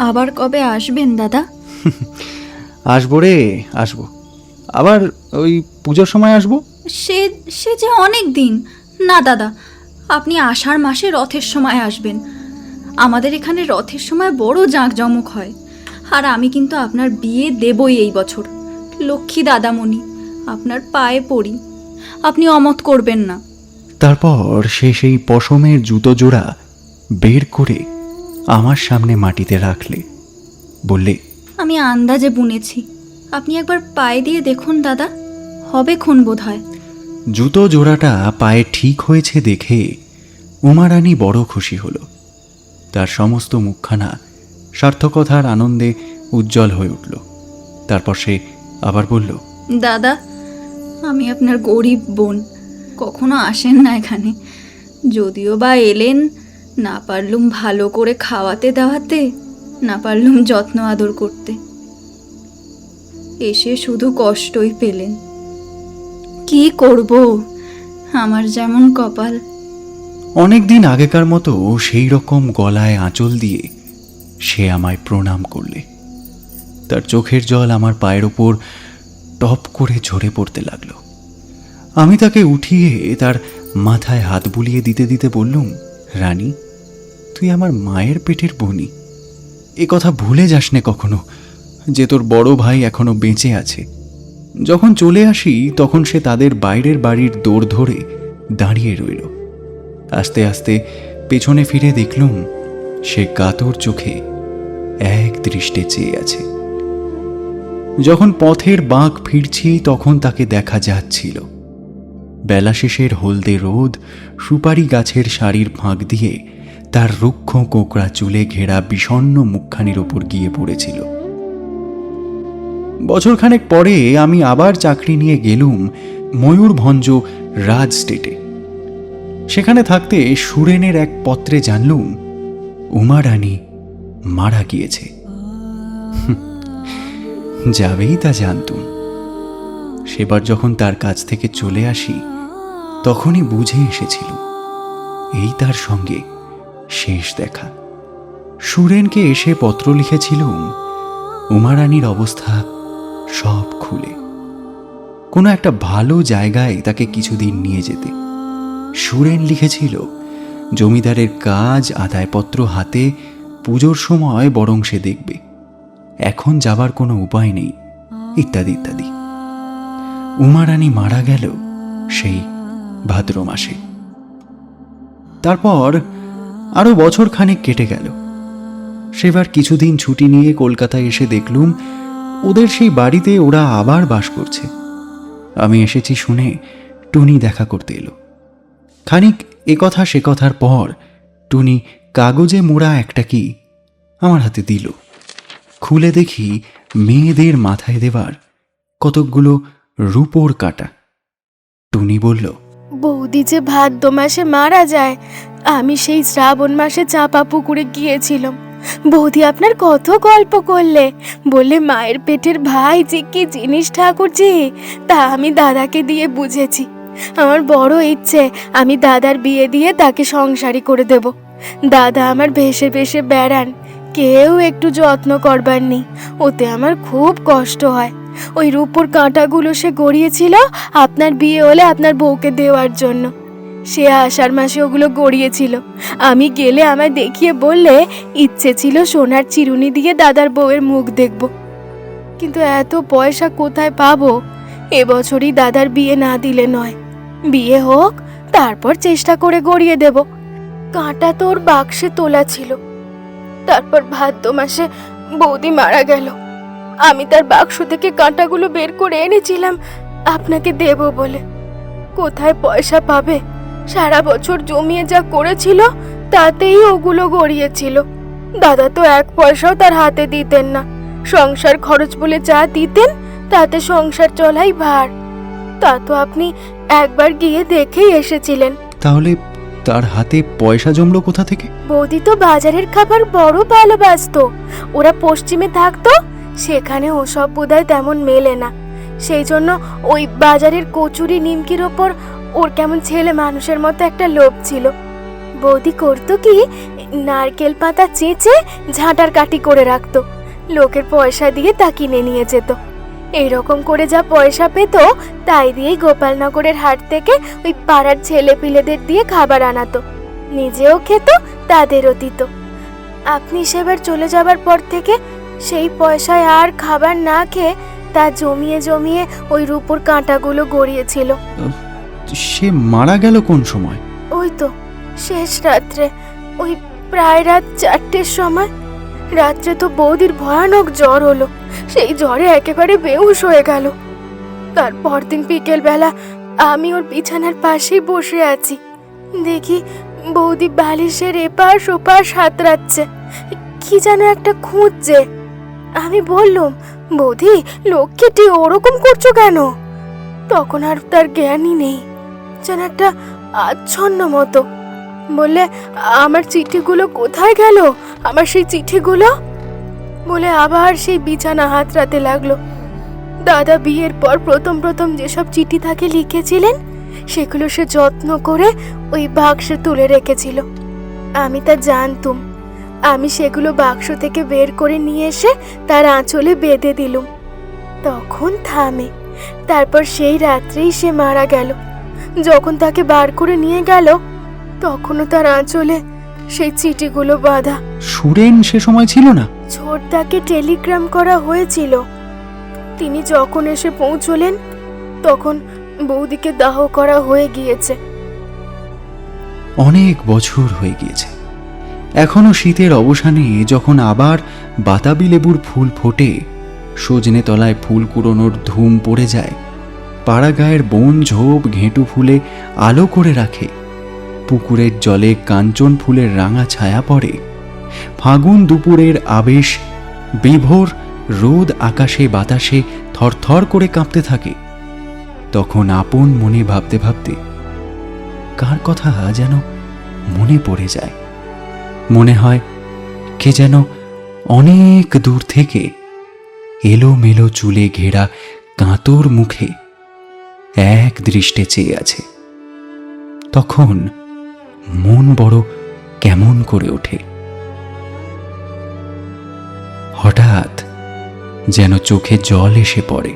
আবার কবে আসবেন দাদা? আসবো রে, আসবো। আবার ওই পুজোর সময় আসবো। সে সে যে অনেক দিন। না দাদা, আপনি আষাঢ় মাসে রথের সময় আসবেন। আমাদের এখানে রথের সময় বড় জাঁকজমক হয়। আর আমি কিন্তু আপনার বিয়ে দেবই এই বছর। লক্ষ্মী দাদামণি, আপনার পায়ে পড়ি, আপনি অমত করবেন না। তারপর সে সেই পশমের জুতো জোড়া বের করে আমার সামনে মাটিতে রাখলে, বললে, আমি আন্দাজে বুনেছি, আপনি একবার পায়ে দিয়ে দেখুন দাদা, হবে খুন বোধ হয়। জুতো জোড়াটা পায়ে ঠিক হয়েছে দেখে উমা রানী বড় খুশি হল। তার সমস্ত মুখখানা সার্থকতার আনন্দে উজ্জ্বল হয়ে উঠল। তারপর সে আবার বলল, দাদা, আমি আপনার গরিব বোন, কখনো আসেন না এখানে। যদিও বা এলেন, না পারলুম ভালো করে খাওয়াতে দাওয়াতে, না পারলুম যত্ন আদর করতে। এসে শুধু কষ্টই পেলেন। কি করব, আমার যেমন কপাল। অনেকদিন আগেকার মতো সেই রকম গলায় আঁচল দিয়ে সে আমায় প্রণাম করলে। তার চোখের জল আমার পায়ের ওপর টপ করে ঝরে পড়তে লাগলো। আমি তাকে উঠিয়ে তার মাথায় হাত বুলিয়ে দিতে দিতে বললুম, রানী, তুই আমার মায়ের পেটের বনি। এ কথা ভুলে যাস নে কখনো যে তোর বড় ভাই এখনো বেঁচে আছে। যখন চলে আসি তখন সে তাদের বাইরের বাড়ির দৌড় ধরে দাঁড়িয়ে রইল। আস্তে আস্তে পেছনে ফিরে দেখলুম সে কাতর চোখে এক দৃষ্টে চেয়ে আছে। যখন পথের বাঁক ফিরছি তখন তাকে দেখা যাচ্ছিল। বেলা শেষের হলদে রোদ সুপারি গাছের সারির ফাঁক দিয়ে তার রুক্ষ কোঁকড়া চুলে ঘেরা বিষণ্ণ মুখখানির ওপর গিয়ে পড়েছিল। বছরখানেক পরে আমি আবার চাকরি নিয়ে গেলুম ময়ূরভঞ্জ রাজ স্টেটে। সেখানে থাকতে সুরেনের এক পত্রে জানলুম উমা রানী মারা গিয়েছে। যাবেই তা জানতুম। সেবার যখন তার কাছ থেকে চলে আসি তখনই বুঝে এসেছিল এই তার সঙ্গে শেষ দেখা। সুরেনকে এসে পত্র লিখেছিলুম উমা রানীর অবস্থা সব খুলে, কোনো একটা ভালো জায়গায় তাকে কিছুদিন নিয়ে যেতে। সুরেন লিখেছিল জমিদারের কাজ আদায়পত্র হাতে, পুজোর সময় বরং সে দেখবে, এখন যাবার কোনো উপায় নেই, ইত্যাদি ইত্যাদি। উমা রানী মারা গেল সেই ভাদ্র মাসে। তারপর আরো বছর খানেক কেটে গেল। সেবার কিছুদিন ছুটি নিয়ে কলকাতায় এসে দেখলুম ওদের সেই বাড়িতে ওরা আবার বাস করছে। আমি এসেছি শুনে টুনি দেখা করতে এলো। খানিক এ কথা সে কথার পর টুনি কাগজে মোড়া একটা কি আমার হাতে দিল। খুলে দেখি মেয়েদের মাথায় দেবার কতকগুলো রূপোর কাটা। টুনি বলল, বৌদি যে ভাদ্র মাসে মারা যায়, আমি সেই শ্রাবণ মাসে চাপা পুকুরে গিয়েছিলাম। বৌদি আপনার কত গল্প করলে, বললে মায়ের পেটের ভাই যে কি জিনিস ঠাকুরজি, তা আমি দাদাকে দিয়ে বুঝেছি। আমার বড় ইচ্ছে আমি দাদার বিয়ে দিয়ে তাকে সংসারী করে দেব। দাদা আমার ভেসে ভেসে বেড়ান, কেউ একটু যত্ন করবার নেই, ওতে আমার খুব কষ্ট হয়। ওই রূপোর কাঁটাগুলো সে গড়িয়েছিল আপনার বিয়ে হলে আপনার বউকে দেওয়ার জন্য। সে আষাঢ় মাসে ওগুলো গড়িয়েছিল। আমি গেলে আমায় দেখিয়ে বললে ইচ্ছে ছিল সোনার চিরুনি দিয়ে দাদার বউয়ের মুখ দেখব, কিন্তু এত পয়সা কোথায় পাবো? এবছরই দাদার বিয়ে না দিলে নয়। বিয়ে হোক, তারপর চেষ্টা করে গড়িয়ে দেব। কাঁটা তো ওর বাক্সে তোলা ছিল। তারপর ভাদ্র মাসে বৌদি মারা গেল। আমি তার বাক্স থেকে কাঁটাগুলো বের করে এনেছিলাম আপনাকে দেব বলে। কোথায় পয়সা পাবে? সারা বছর জমিয়ে যা করেছিল তাতেই ওগুলো গড়িয়েছিল। দাদা তো এক পয়সাও তার হাতে দিতেন না। সংসার খরচ বলে যা দিতেন তাতে সংসার চলাই ভার। তা তো আপনি একবার গিয়ে দেখেই এসেছিলেন। তাহলে তার হাতে পয়সা জমলো কোথা থেকে? বৌদি তো বাজারের খাবার বড় ভালোবাসতো। ওরা পশ্চিমে থাকতো, সেখানে ওসব বোধহয় তেমন মেলে না। সেই জন্য ওই বাজারের কচুরি নিমকির ওপর ওর কেমন ছেলে মানুষের মতো একটা লোভ ছিল। বৌদি করতো কি, নারকেল পাতা চেঁচে ঝাঁটার কাঠি করে রাখতো, লোকের পয়সা দিয়ে তা কিনে নিয়ে যেত। এইরকম করে যা পয়সা পেত তাই দিয়েই গোপালনগরের হাট থেকে ওই পাড়ার ছেলে পিলেদের দিয়ে খাবার আনাতো, নিজেও খেত, তাদেরও দিত। আপনি সেবার চলে যাবার পর থেকে সেই পয়সায় আর খাবার না খেয়ে তা জমিয়ে জমিয়ে ওই রূপোর কাঁটাগুলো গড়িয়েছিল। সে মারা গেল কোন সময়? ওই তো শেষ রাত্রে, ওই প্রায় রাত 4টের সময়। রাত্রে তো বৌদির ভয়ানক জ্বর হলো, সেই জ্বরে একেবারে বেহুশ হয়ে গেল। তারপর দিন বিকেল বেলা আমি ওর বিছানার পাশেই বসে আছি, দেখি বৌদি বালিশের এপাশ ওপাশ হাতড়াচ্ছে, কি যেন একটা খুঁজছে। আমি বললুম, বৌদি লক্ষ্মীটি ওরকম করছো কেন? তখন আর তার জ্ঞানই নেই, যেন একটা আচ্ছন্ন মতো। বললে, আমার চিঠিগুলো কোথায় গেল, আমার সেই চিঠিগুলো? বলে আবার সেই বিছানা হাতড়াতে লাগলো। দাদা বিয়ের পর প্রথম প্রথম যেসব চিঠি তাকে লিখেছিলেন সেগুলো সে যত্ন করে ওই বাক্সে তুলে রেখেছিল। আমি তা জানতুম। আমি সেগুলো বাক্স থেকে বের করে নিয়ে এসে তার আঁচলে বেঁধে দিলুম। তখন থামে। তারপর সেই রাত্রেই সে মারা গেল। যখন তাকে বার করে নিয়ে গেল তখনও তার আঁচলে সেই চিঠিগুলো বাঁধা। সুরেন সে সময় ছিল না? ছোটদাকে টেলিগ্রাম করা হয়েছিল। তিনি যখন এসে পৌঁছলেন তখন বৌদিকে দাহ করা হয়ে গিয়েছে। অনেক বছর হয়ে গিয়েছে। এখনো শীতের অবসানে যখন আবার বাতাবি লেবুর ফুল ফোটে, সজনে তলায় ফুল কুড়োনোর ধুম পড়ে যায়, পাড়া গায়ের বন ঝোপ ঘেঁটু ফুলে আলো করে রাখে, পুকুরের জলে কাঞ্চন ফুলের রাঙা ছায়া পড়ে, ফাগুন দুপুরের আবেশ বিভোর রোদ আকাশে বাতাসে থরথর করে কাঁপতে থাকে, তখন আপন মনে ভাবতে ভাবতে কার কথা যেন মনে পড়ে যায়। মনে হয় কে যেন অনেক দূর থেকে এলোমেলো চুলে ঘেরা কাঁতর মুখে এক দৃষ্টে চেয়ে আছে। তখন মন বড় কেমন করে ওঠে। হঠাৎ যেন চোখে জল এসে পড়ে।